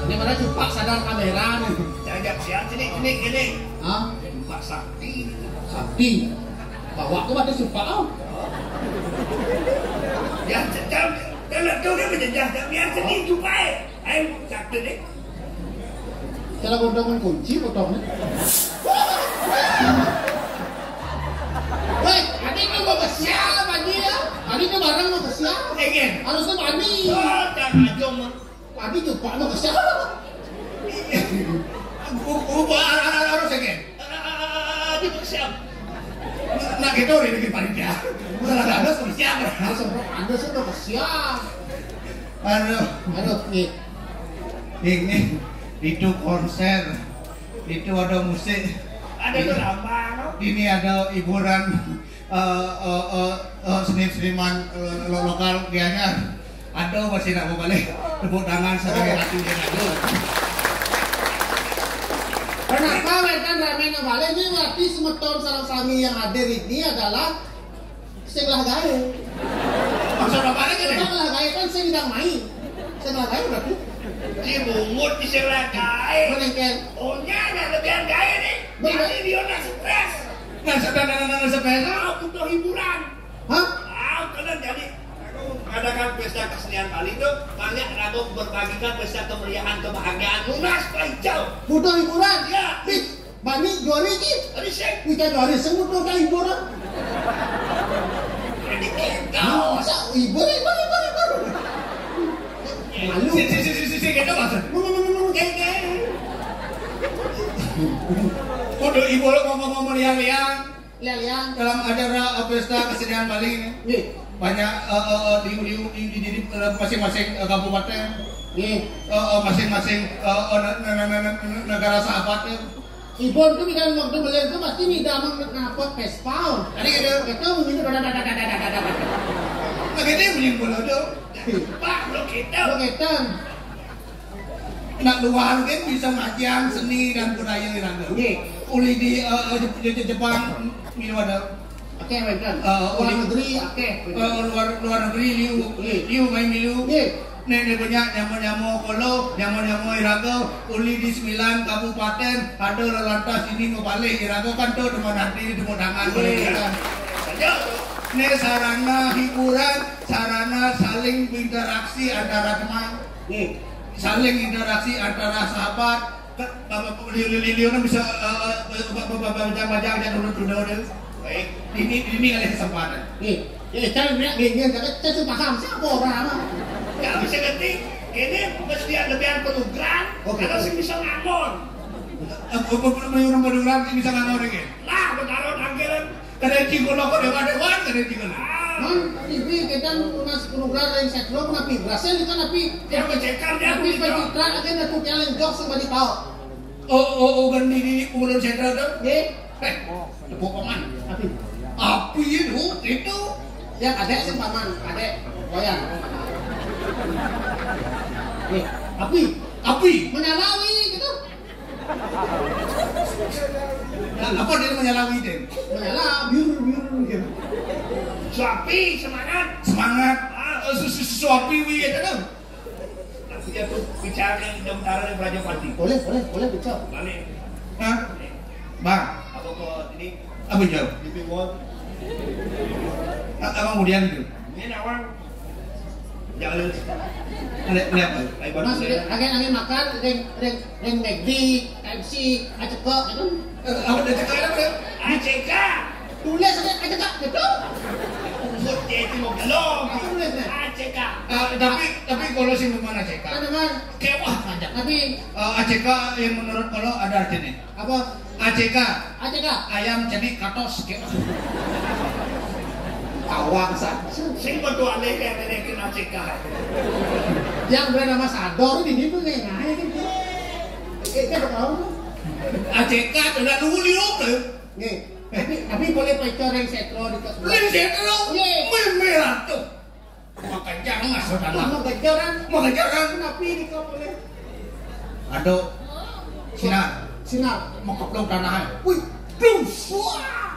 Speaker 5: Ini mana cupak sadar kamera nih.
Speaker 4: Jangan siap sini.
Speaker 5: Hah?
Speaker 4: Pak Sakti.
Speaker 5: Sakti. Bawa aku pada sumpah.
Speaker 4: Ya, jangan kau dia menjejah. Biar sedih juga Ayo, Sakti deh.
Speaker 5: Cara potongan kunci potongnya. Woi, adik kan mau ke siapa Bani ya? Adik kan bareng mau ke siapa?
Speaker 4: Ingin.
Speaker 5: Harusnya Bani.
Speaker 4: Oh, jangan aja mah.
Speaker 5: Adik cupak mau ke siapa?
Speaker 4: Harus ingin. Di siap. Nak itu ini di panitia. Udah ada siap.
Speaker 5: Anda sudah ke siapa?
Speaker 4: Aduh,
Speaker 5: nih.
Speaker 4: ini itu konser, itu ada musik, ada drama, ini ada hiburan seniman lokal Gianyar. Ada masih nak mau balik tepuk tangan sebagai hati yang ada.
Speaker 5: Kenapa mereka ramen balik ini berarti semeton sarang sami yang hadir ini adalah sebelah gaya.
Speaker 4: Maksud apa lagi nih?
Speaker 5: Sebelah gaya kan saya tidak main. Sebelah gaya berarti
Speaker 4: Di mungut di sebelah gaya.
Speaker 5: menengkel.
Speaker 4: Oh nyana lebihan gaya nih. Jadi dia nak stres. Nah stres. Kau butuh hiburan.
Speaker 5: Hah?
Speaker 4: Karena jadi mengadakan pesta kesenian Bali itu banyak ragu berbagikan pesta kemeriahan kebahagiaan lunas hijau.
Speaker 5: Butuh hiburan?
Speaker 4: Ya.
Speaker 5: Bani jori ki.
Speaker 4: Tadi saya
Speaker 5: Kita jori semua butuh hiburan.
Speaker 4: ini kau.
Speaker 5: Masa hiburan? Malu.
Speaker 4: Si kita maksud.
Speaker 5: Kayak.
Speaker 4: Udah ibu lo ngomong liang-liang
Speaker 5: Liang.
Speaker 4: dalam acara pesta kesenian Bali ini.
Speaker 5: Nih.
Speaker 4: Banyak di masing-masing kabupaten, masing-masing negara sahabatnya.
Speaker 5: Ibon tuh kan waktu belajar itu pasti minta ngapot pespal.
Speaker 4: Tadi kita
Speaker 5: mungkin
Speaker 4: begini menyimpul tuh. Pak lo kita nak luar kan bisa ngajian seni dan budaya di Rangga. Uli di Jepang minum ada.
Speaker 5: Oke, baikkan. Luar negeri, oke.
Speaker 4: Luar negeri liu main liu. Nenek banyak nyamu kalau nyamu Irago uli di 9 kabupaten ada lantas ini ngebalik Irago kan tuh teman nanti di tangan mereka. Ini sarana hiburan, sarana saling berinteraksi antara teman, saling interaksi antara sahabat, Liliona bisa baca-baca aja dulu. Baik, ini kali kesempatan.
Speaker 5: Saya bilang gini, saya tuh paham siapa orang.
Speaker 4: Ya bisa ngerti, ini mesti ada lebihan penugaran, kalau sih bisa ngamon. Orang penugaran bisa ngamon ini. Lah, benaron anggelan. Kada cigolo kau dewan, kada cigolo.
Speaker 5: Man, TV kita lunas penugaran yang setro napi berhasil itu napi.
Speaker 4: Dia mencekar dia.
Speaker 5: Napi pencitra aja nak tuh jalan jok sama di pau.
Speaker 4: Kan di pengurus sentral tu. Tepuk paman. Api itu.
Speaker 5: Yang ada sih paman, ada goyang. Api menyalawi gitu.
Speaker 4: Apa dia menyalawi dia?
Speaker 5: Menyala biru gitu.
Speaker 4: Suapi semangat. Suapi gitu tu. Dia tu bicara yang utara dari Raja Pati.
Speaker 5: Boleh bicara.
Speaker 4: Balik.
Speaker 6: Bang,
Speaker 4: Apa kau ini?
Speaker 6: apa jauh?
Speaker 4: Di Piwon.
Speaker 6: Abang kemudian itu.
Speaker 4: Ini awang. Jangan
Speaker 6: Lihat apa?
Speaker 5: Mas, agen makan, reng McD, KFC, acek itu.
Speaker 4: Apa dia cakap apa? ACK.
Speaker 5: Tulis aja acek gitu.
Speaker 4: Buat dia itu mau belum.
Speaker 5: Tulis deh.
Speaker 4: ACK.
Speaker 6: Tapi kalau sih mana ACK?
Speaker 5: Teman,
Speaker 4: Kewah saja.
Speaker 5: tapi
Speaker 6: ACK yang menurut kalau ada artinya.
Speaker 5: apa?
Speaker 6: ACK
Speaker 5: ACK.
Speaker 6: ayam jenis katos.
Speaker 5: Awang saja.
Speaker 4: Sing betul aneh yang menekin ACK.
Speaker 5: Yang bernama Sador di situ nih, nah ini kita tahu.
Speaker 6: ACK tidak nunggu liuk deh.
Speaker 5: Nih, tapi boleh pecor yang setro di kos.
Speaker 6: Lain setro. Merah tuh. Makan jangan saudara.
Speaker 5: Mau kejaran,
Speaker 6: Makan jangan.
Speaker 5: tapi di kos boleh.
Speaker 6: Aduh, sinar. Mau keplong tanah.
Speaker 5: Wih, plus. Wah.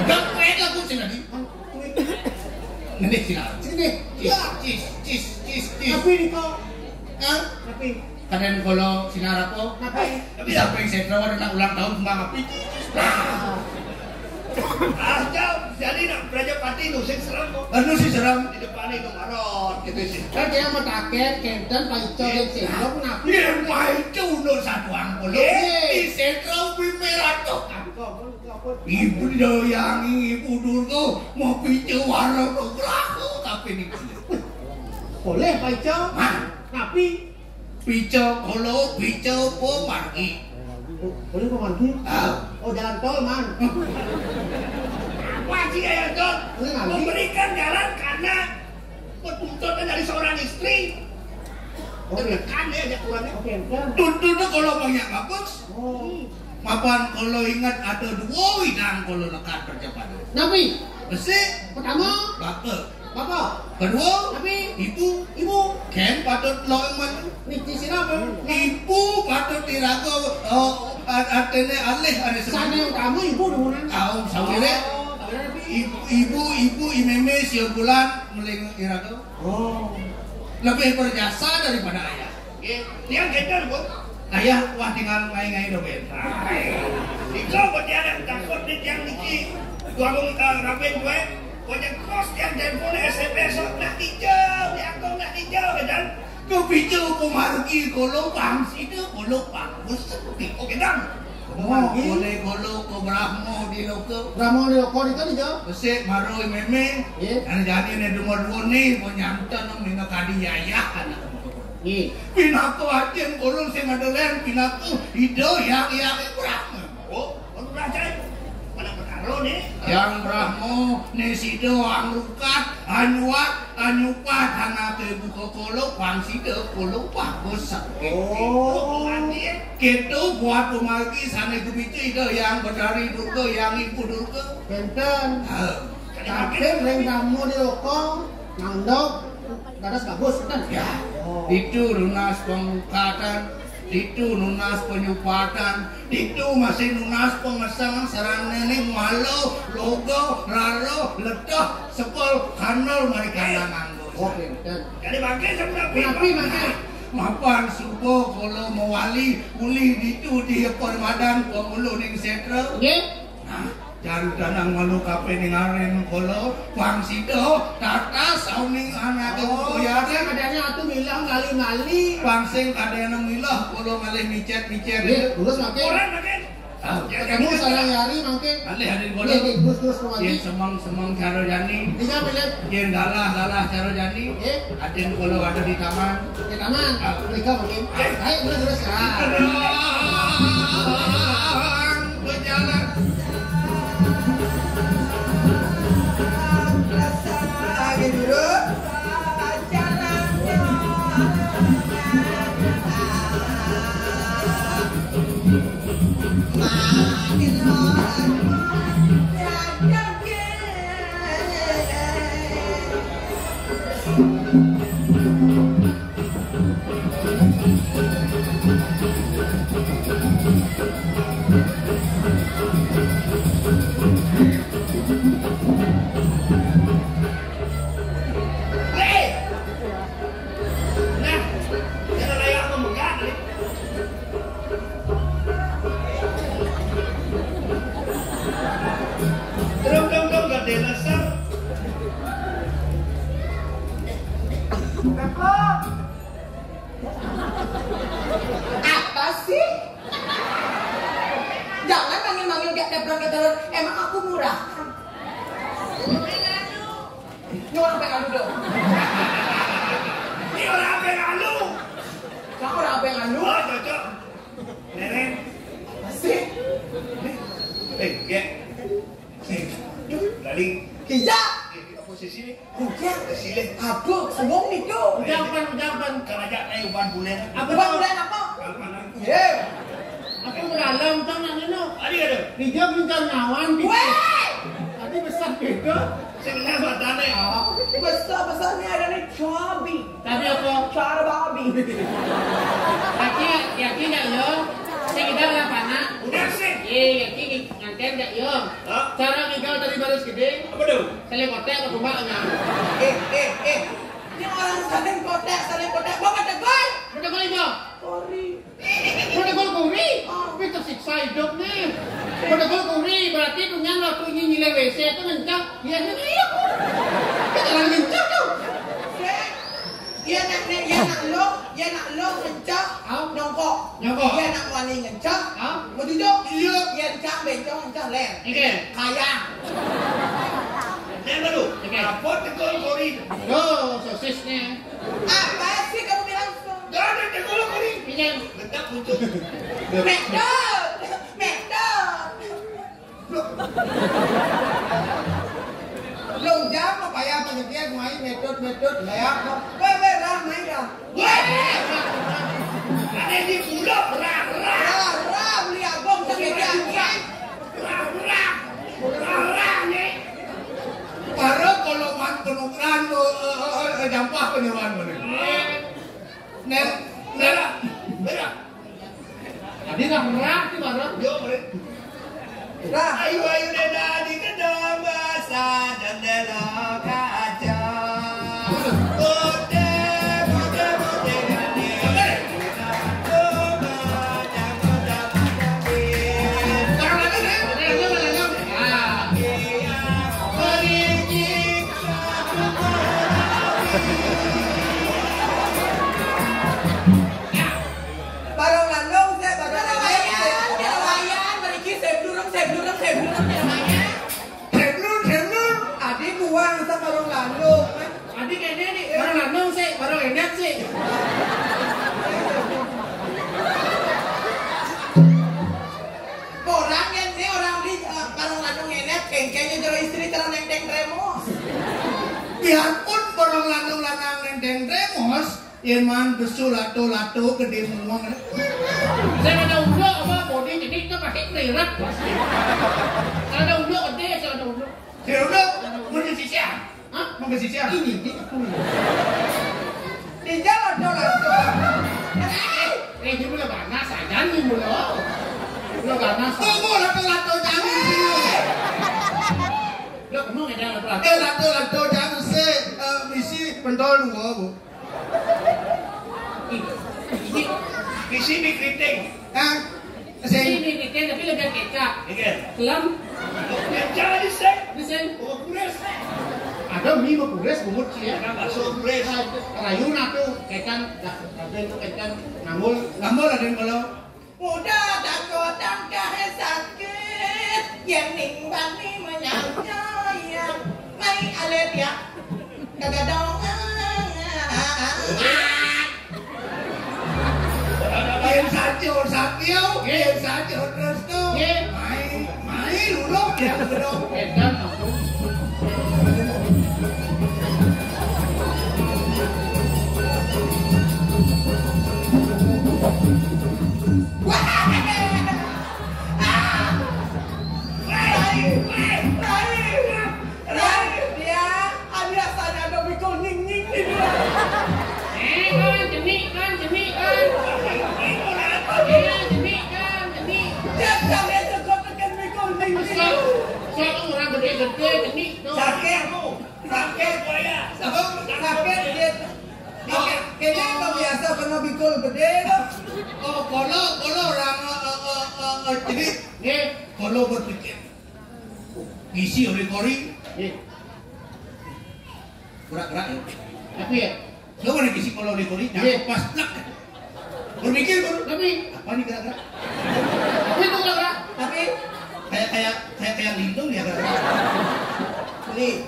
Speaker 6: Gak keren lah sih tadi. Ini sinar.
Speaker 5: Sini.
Speaker 6: Cis.
Speaker 5: Tapi di kos. Tapi.
Speaker 6: Kalian kalau sinar apa? Tapi apa yang setro ada ulang tahun kembang api.
Speaker 4: Jauh. Jadi nak Raja Pati itu sing serem kok.
Speaker 6: Anu sih seram.
Speaker 4: Di depan itu marot gitu sih.
Speaker 5: Kan dia mau taket, kenten, pecor yang setro kenapa?
Speaker 6: Dia main cuno satu angkol. Di setro merah tuh. Ibu doyangi ibu dulu mau picu warung aku tapi ini
Speaker 5: Boleh pecor. Tapi
Speaker 6: picu kalau picu pemargi.
Speaker 5: boleh pemandu. Oh jalan tol man.
Speaker 4: Apa sih ya Don?
Speaker 5: Boleh lagi.
Speaker 4: Memberikan jalan karena tuntutan dari seorang istri. Tekan ya aja kurangnya.
Speaker 5: Oke, kan.
Speaker 6: Tuntutnya kalau banyak bagus.
Speaker 5: Oh.
Speaker 6: Mapan kalau ingat ada dua widang kalau lekat percepatan.
Speaker 5: Nabi,
Speaker 6: Besi,
Speaker 5: pertama,
Speaker 6: bapak. Kedua,
Speaker 5: Nabi,
Speaker 6: ibu. Ken patut lo yang
Speaker 5: niti sirapa.
Speaker 6: ibu patut dirago. Artinya alih ada
Speaker 5: Sana yang utama ibu dulu.
Speaker 6: Tahu sawire. Ibu imeme siap bulan meling irago.
Speaker 5: Oh.
Speaker 6: Lebih berjasa daripada ayah.
Speaker 4: Dia gendar bu.
Speaker 6: Ayah wah tinggal ngai-ngai do ben.
Speaker 4: Ikaw buat dia ada takut di tiang niki. Gua rapen gue. Pokoknya kos tiang telepon SMS nak hijau. Diangkong nak hijau dan
Speaker 6: Kepicu pemargi kalau bangsi itu kalau bagus.
Speaker 4: oke dong.
Speaker 6: Boleh kalau ke Brahmo di loko.
Speaker 5: Ramon di lokor itu dia.
Speaker 6: Besek maroi meme. Ada jadi nih dua nih mau nyamta nang mina kadi ayah anak.
Speaker 5: Nih.
Speaker 6: Pinaku ajen kalau sing ada len pinaku hido yang Brahmo.
Speaker 4: Oh, raja mana berkaro nih?
Speaker 6: Yang Brahmo nesido angrukat anyupat hanate buka kolok bangsido kolok bagus.
Speaker 5: Oh.
Speaker 6: Gitu buat pemargi sana kepicu itu yang berdari durga yang ibu durga.
Speaker 5: Kenten. Tapi reng kamu di lokor, nandok, dadas bagus kan?
Speaker 6: Ya, itu lunas pengukatan, itu lunas penyupatan, itu masih lunas pengesangan sarang nenek malu, logo, raro, ledoh, sepol, kanol mereka yang nganggur.
Speaker 5: Oke,
Speaker 4: Jadi makin sama
Speaker 5: Nabi makan.
Speaker 6: Mapan subuh kalau mewali uli itu di permadan pemulu ning sentra.
Speaker 5: Nggih.
Speaker 6: Nah, Danang malu kape ningarin kolo pangsido tata sauning anak
Speaker 5: ya kadangnya atuh milah ngali-ngali
Speaker 6: pangsing kadang milah kolo ngalih micet-micet
Speaker 5: terus makin
Speaker 4: Orang makin.
Speaker 5: kamu sarang nyari makin
Speaker 6: alih hadir kolo
Speaker 5: terus
Speaker 6: yen semang caro jani
Speaker 5: tiga menit
Speaker 6: yen galah caro jani aden kolo ada di taman
Speaker 5: mereka makin ayo terus
Speaker 6: berjalan
Speaker 2: lagi dulu apa sih? Jangan manggil-manggil kayak tebron ke telur. Emang aku murah? Ini orang pengalu dong.
Speaker 4: Ini orang pengalu.
Speaker 2: Kamu orang pengalu?
Speaker 4: Oh cocok. Nenek.
Speaker 2: Apa sih?
Speaker 4: Ya. Lali.
Speaker 2: Hijab.
Speaker 4: Posisi ini.
Speaker 2: Hijab.
Speaker 4: Sile.
Speaker 2: Aduh, semua itu.
Speaker 5: udah
Speaker 4: Kerajaan ayo ban bulan.
Speaker 2: Apa bulan apa?
Speaker 4: Kalpanan.
Speaker 2: Ye.
Speaker 5: aku beralam tang nang ino
Speaker 4: Adi ada.
Speaker 5: hijab minta nyawan
Speaker 2: Weh.
Speaker 5: tadi besar beda
Speaker 4: Sing batane.
Speaker 2: Besar-besarnya ada nih cabi.
Speaker 5: tapi apa
Speaker 2: Cara babi.
Speaker 5: yakin gak yo saya kita lapana
Speaker 4: Udah sih.
Speaker 5: yakin nganten gak yo cara tinggal dari baris gede
Speaker 4: Apa tuh?
Speaker 5: saya kotek atau kumbaknya
Speaker 2: Ini orang saling kotek. Bapak tegur.
Speaker 5: udah boleh jo
Speaker 2: Sorry.
Speaker 5: udah gol kuri tapi tersiksa hidup nih udah gol kuri berarti punya waktu ini nilai WC itu mencak ya ini aku kita lagi mencak tuh
Speaker 2: Dia nak lo ngencak nyongkok.
Speaker 5: Nyongkok.
Speaker 2: Dia nak wani ngencak. Mau duduk? Iya. Dia ngencak bencong ngencak ler.
Speaker 5: Oke.
Speaker 2: Kaya.
Speaker 4: Yang baru.
Speaker 5: Oke.
Speaker 4: Apa tegol kori?
Speaker 5: Tuh sosisnya
Speaker 2: Apa sih kamu bilang?
Speaker 4: Jangan tegol kori.
Speaker 5: pinjam
Speaker 4: Letak muncul.
Speaker 2: Medot. Long jam apa ya penyekian main medot layak. Weh ramai dah.
Speaker 4: Ada di pulau rah.
Speaker 2: Beli abang sakit dia.
Speaker 4: Rah nih.
Speaker 6: para kalau man penukaran jampah penyewan mana nen
Speaker 4: Merah.
Speaker 5: tadi nggak merah sih baru
Speaker 4: Yo, boleh. Ayo deda di kedong basah dan delo kaca. Bote gani.
Speaker 2: Barang landong saya barang layan beriki sebelum
Speaker 6: Temlun
Speaker 2: adik buang sama barang landong
Speaker 5: adik ini nih baru landung sih baru enak sih
Speaker 2: orang yang ini orang di barang landong enak kengkengnya jero istri terang neng remos
Speaker 6: biarpun barang lanang nendeng remos Irman besul lato gede muang
Speaker 5: saya ada unduk apa body jadi kita pakai kelirat kalau ada unduk gede saya ada unduk
Speaker 6: ya udah mau ke sisian mau ke sisian
Speaker 5: ini
Speaker 2: di jalan
Speaker 5: ini mulai ganas aja nih mulai ganas
Speaker 6: tunggu lato jangan
Speaker 5: lo kamu ada
Speaker 6: lato jangan misi pentol dua bu
Speaker 4: Di sini keriting.
Speaker 5: Ini Ken tapi lebih kecap. Kelam.
Speaker 4: Kecap diseng.
Speaker 5: Diseng.
Speaker 4: Oh, kures.
Speaker 5: Ada mie mau kures bumut sih ya.
Speaker 4: Bakso kures.
Speaker 5: Rayuna tuh kecan, ada itu kecan ngambul ada kalau.
Speaker 2: Udah takut dan kahe sakit, yang nimbani menyangka yang mai alet ya, kagak dong.
Speaker 6: Yang sakio, yang sakio terus tuh. Mai luluk ya gedong.
Speaker 5: Kecan aku.
Speaker 2: Kayaknya kebiasa kena bikul gede loh.
Speaker 6: Oh, kalau orang jadi kalau berpikir isi oleh kori gerak-gerak ya.
Speaker 5: Tapi ya,
Speaker 6: lo mana isi kalau oleh kori pas plak. Berpikir
Speaker 5: tapi
Speaker 6: apa nih gerak-gerak?
Speaker 5: tapi itu gerak.
Speaker 2: Tapi
Speaker 6: kayak lindung ya gerak-gerak.
Speaker 2: Li,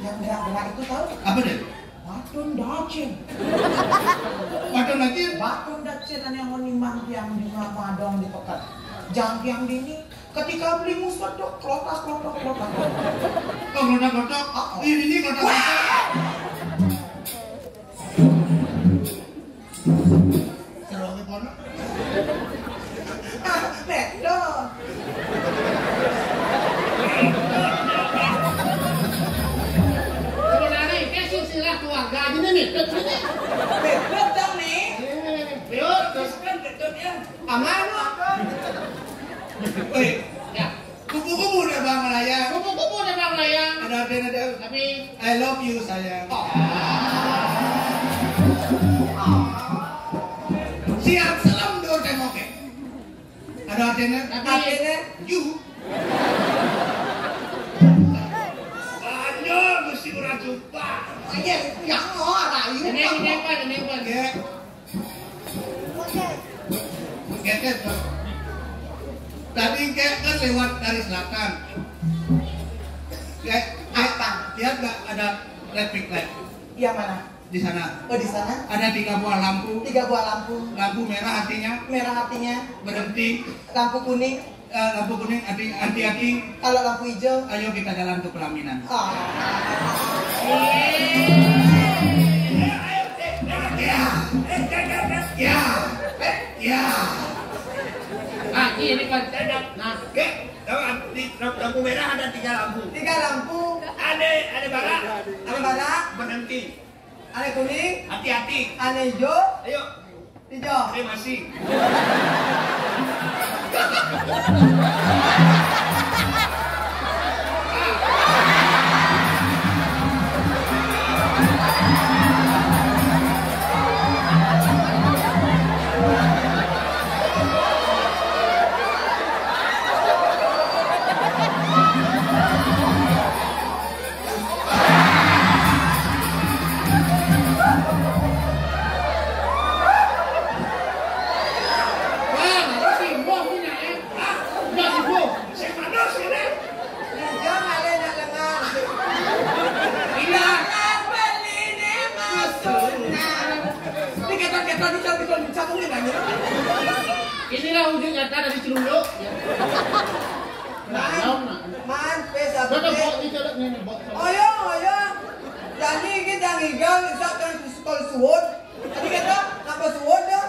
Speaker 2: yang gerak-gerak itu tahu?
Speaker 6: Apa deh?
Speaker 2: Batun dacin.
Speaker 6: Batun lagi?
Speaker 2: Batun dacin yang menimbang yang di madong di pekat. Jangan yang dini ketika beli musbat dok klotak.
Speaker 6: Oh klotak. Ini klotak. Serongnya pono.
Speaker 2: Medon.
Speaker 5: Sebenarnya kayak silsilah keluarga ini nih.
Speaker 2: Medon dong nih.
Speaker 4: Terus kan bedonnya.
Speaker 2: Aman lo.
Speaker 5: Ya.
Speaker 6: Kupu-kupu udah bang layang.
Speaker 5: Kupu-kupu udah bang layang.
Speaker 6: Ada.
Speaker 5: Tapi
Speaker 6: I love you sayang. Siap salam dor temoke. Ada artinya?
Speaker 2: Artinya
Speaker 6: You.
Speaker 4: Banyak mesti orang jumpa.
Speaker 2: yang rayu.
Speaker 5: ini apa?
Speaker 6: Get. Tadi kayak kan lewat dari selatan. Kayak apa? Lihat nggak ada traffic light
Speaker 2: Yang mana?
Speaker 6: di sana?
Speaker 2: Oh di sana
Speaker 6: Ada 3 buah lampu.
Speaker 2: 3 buah lampu.
Speaker 6: Lampu merah artinya
Speaker 2: Merah artinya
Speaker 6: berhenti.
Speaker 2: lampu kuning.
Speaker 6: Lampu kuning hati-hati.
Speaker 2: Kalau lampu hijau.
Speaker 6: Ayo kita jalan ke pelaminan. Ya.
Speaker 5: Ini kan. Nah,
Speaker 4: Di lampu merah ada 3 lampu.
Speaker 2: 3 lampu.
Speaker 4: Ada barak.
Speaker 2: Ada barak.
Speaker 4: Berhenti.
Speaker 2: Ada kuning.
Speaker 4: Hati-hati.
Speaker 2: Ada hijau.
Speaker 4: Ayo.
Speaker 2: Hijau.
Speaker 4: Masih.
Speaker 5: inilah wujud nyata dari Celunduk.
Speaker 2: Man, pesa
Speaker 5: Ini
Speaker 2: Oyo. Jadi kita ngigang misalkan sekolah suwon. Tadi kata apa suwon dah?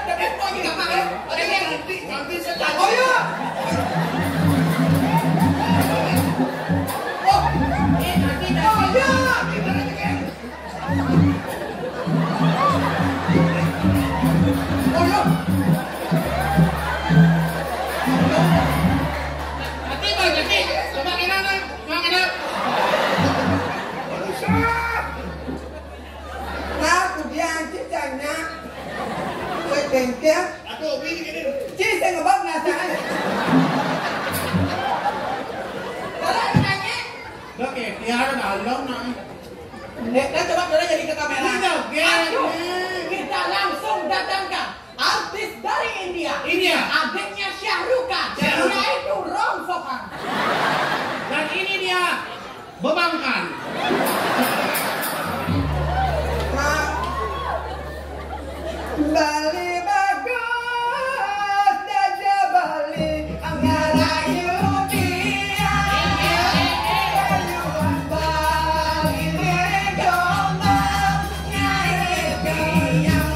Speaker 2: Tapi kok ini nggak pakai?
Speaker 4: Ganti sekali.
Speaker 2: Oyo.
Speaker 5: Biar dalam nah.
Speaker 2: Coba boleh jadi ke kamera.
Speaker 5: Aduh,
Speaker 2: Kita langsung datangkan artis dari India. Adiknya Shahrukh Khan. Yaitu Ron Fokan.
Speaker 5: Dan ini dia Bebangkan.
Speaker 2: Bali bagus, Daja Bali, Angarayu dia. Ayuan Bali legombang, nyari yang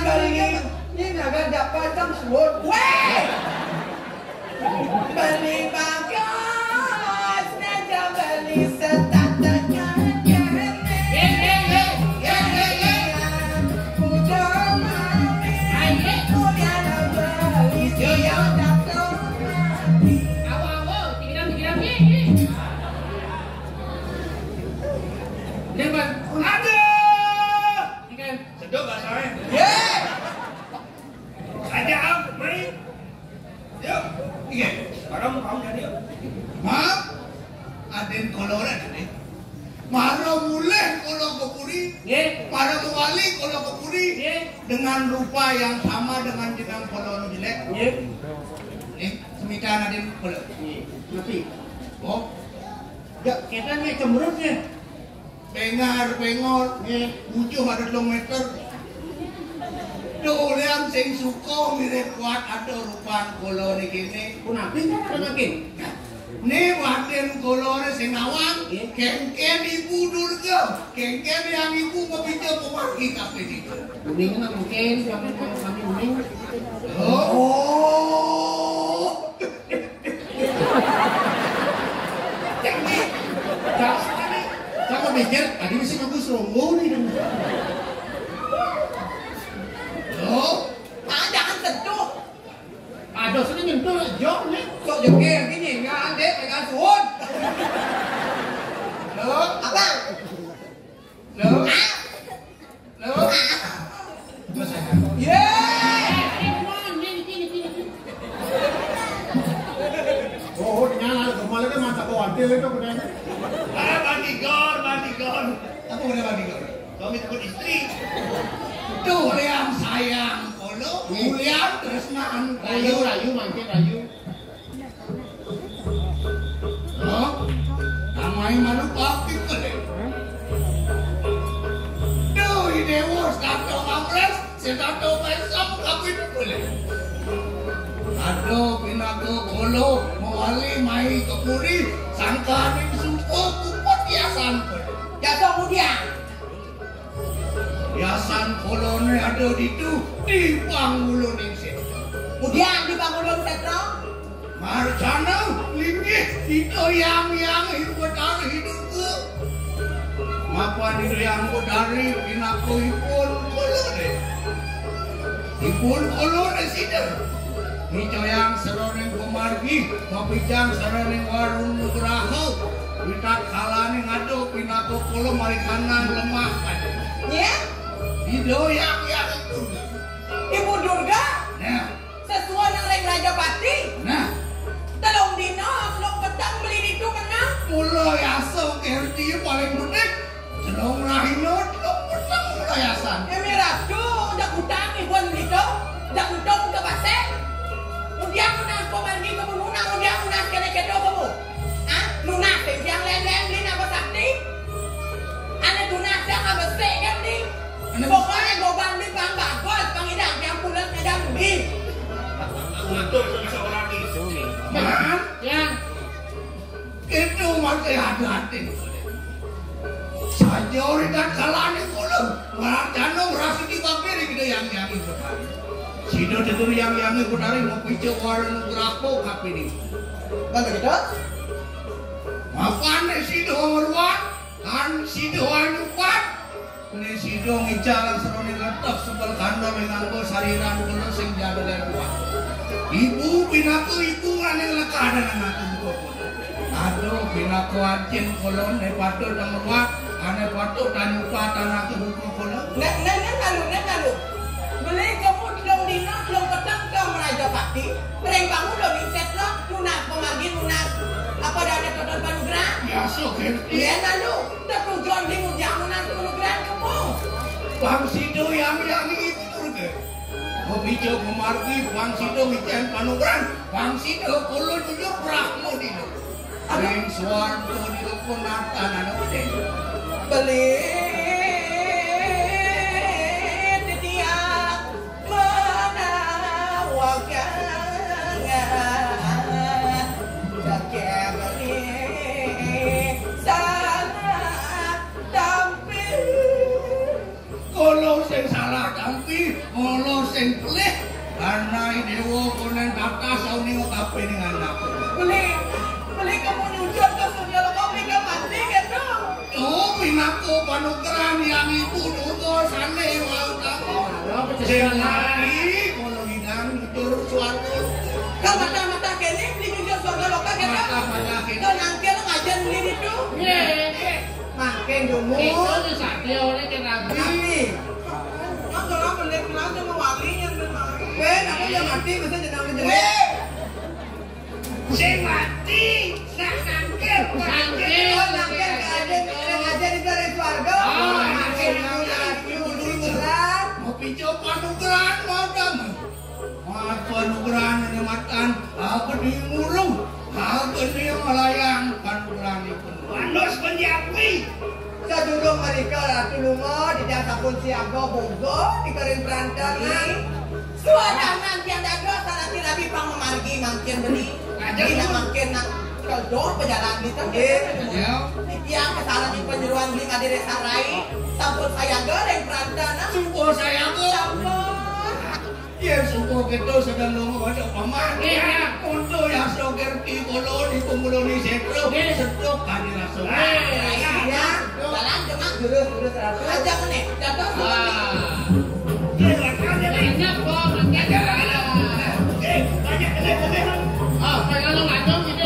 Speaker 2: mana yang ini naga dapat tersebut. Weh! Bali bagus, Daja Bali setat.
Speaker 4: Sedap bahasanya. Ada apa, Mari? Yuk, iya. Sekarang kamu jadi.
Speaker 6: Maaf, aden koloran aden. Maro mulai kalau kepuri, maro kembali kalau kepuri dengan rupa yang sama dengan jenang kolon jelek. Nih, semikian aden kolon.
Speaker 5: Tapi,
Speaker 6: Oh,
Speaker 5: kita nih cemberutnya.
Speaker 6: pengar, bujuh ada 2 meter. Tuh, liang sing suko mirip kuat ada rupan kolon ini.
Speaker 5: Kunapi kan makin.
Speaker 6: Nih waden kolon sing awang, kengken ibu durga, kengken yang ibu ngebicara pemargi kafe itu.
Speaker 5: Kuning mah mungkin kami kuning.
Speaker 6: Oh.
Speaker 5: Kamu pikir tadi mesti aku seronggo nih.
Speaker 6: Loh,
Speaker 2: Jangan sentuh.
Speaker 5: Aduh, sini nyentuh jok nih.
Speaker 2: Kok jengkel gini? Nggak ada, pegang suhun.
Speaker 6: loh,
Speaker 2: Abang.
Speaker 6: loh, loh.
Speaker 5: Oh, nyala kemarin kan mata kawatir itu kemudian.
Speaker 4: Bandigor.
Speaker 6: Apa udah bandigor?
Speaker 4: Suami takut istri.
Speaker 6: Tuh liang sayang kolo, liang tresnaan
Speaker 5: Rayu mangke rayu.
Speaker 6: Loh, namai malu papik kole. Tuh idewo stato amres, setato mesam kapit kole. Aduh pinago kolo, mawali mai kepuri, sangkaning supo kupot yasan kole.
Speaker 2: Jatuh kemudian.
Speaker 6: Yasan kolone ada di Panggulun Inset.
Speaker 2: Kemudian di Panggulun Setro.
Speaker 6: Marjana linggih itu yang hidup dari hidupku. Mapan itu yang dari pinaku ipun kolone. Ipun kolone sider. Itu yang seroning pemargi, mapijang seroning warung nugraho. Witat kalani ngado pinaku kolo mari kanan lemah kan.
Speaker 2: Ya?
Speaker 6: Itu yang itu.
Speaker 2: Ibu Durga.
Speaker 6: Nah,
Speaker 2: Sesuai dengan Reng Rajapati.
Speaker 6: nah.
Speaker 2: Telung dino, telung petang beli itu menang.
Speaker 6: Mulai asal kerti paling gede. Celong rahino, celong petang mulai asan.
Speaker 2: Ratu, udah utang ibuan itu. Udah utang ke pasek. Udah lunas pemargi ke menunang, udah lunas kene-kene kamu. Hah? Lunas, yang lain-lain beli apa sakti? Ane lunas yang apa sek kan nih? Pokoknya gobang di pang bagus, pangidang yang pulang medang beli.
Speaker 4: Betul seorang itu.
Speaker 6: Man,
Speaker 5: Ya,
Speaker 6: itu masih hati-hati. Saja orang dan kalahnya kolom. Marjano merasa dibakir gitu yang itu. Sido tetur yang itu dari mau picu warung berapo kapi ini.
Speaker 2: Bagaimana gitu?
Speaker 6: Mapan sido merwan, kan sido anyupan. Ini sido ngijalan seroni letak sebel kandang dengan go sariran kulo sing jaga dan kuat. Ibu pinaku ibu ngane lekada dengan aku. Aduh pinaku ajen kolon ne pato dan merwan, ane pato dan lupa tanah kebuku kolon.
Speaker 2: Neng lalu. Beli kamu telung dino, telung petang kau meraja ada pati. Mereng bangun lo di set lo. Lunas pemagi lunas. Apa dah ada tonton panugrah?
Speaker 6: Biasa Gerti.
Speaker 2: Iya lalu. Dah tujuan di mudah lunas panugrah kamu.
Speaker 6: Bang Sido yang itu ke. Bijo kemargi Bang Sido miten panugrah. Bang Sido kulo jujur brahmo di lo. Ring suarto di lo penatan anak den.
Speaker 2: Beli dia menawarkan jaket beli salah tampil.
Speaker 6: Kalau sing salah tampi, kalau sing pelih, karena dewa konen kata sauni ngapain dengan aku.
Speaker 2: Beli kamu nyucur ke sundel kopi ke mati gitu.
Speaker 6: Oh, pinako panugrah yang ibu dulu sana mau kamu. Sing lagi, kalau hidang nyucur suatu.
Speaker 2: Kau mata-mata kene beli nyucur sundel lokal gitu.
Speaker 6: Mata-mata kene.
Speaker 2: Kau nangkel ngajar diri tuh. Makin dulu.
Speaker 5: Itu tuh sakit oleh kenapa?
Speaker 2: Kalau beli kelas sama walinya memang. Aku udah mati bisa jadi orang jelek.
Speaker 4: Sing mati, sak nangkil.
Speaker 2: Oh, nangkel ngajar di dari keluarga. Makin dulu berat.
Speaker 6: Mau pijo panugrah mau kamu. Mau panugrah nyematan, apa di mulung, apa di melayang panugrah itu.
Speaker 4: Mandos penjapi.
Speaker 2: Sadurung mereka ratu lunga di data pun siaga bogo di kering perantangan. Suadanan yang dago salah tirabi pang memargi makin beli. Tidak makin nak kedo pejalan di tengah. Tiang kesalahan di penjuruan beli kadire sarai. Sampun saya goreng perantangan.
Speaker 6: Sumpah saya go.
Speaker 2: Sampun.
Speaker 6: Ya sumpah gitu sedang lunga ada paman. Untuk yang sogerti kolo di pemuloni setro. Setro kali rasul.
Speaker 2: Ya, jalan cuma jurus ratu aja nih. Datang
Speaker 5: Banyak kok, banyak.
Speaker 4: Banyak.
Speaker 5: Oh, kalau ngajong gitu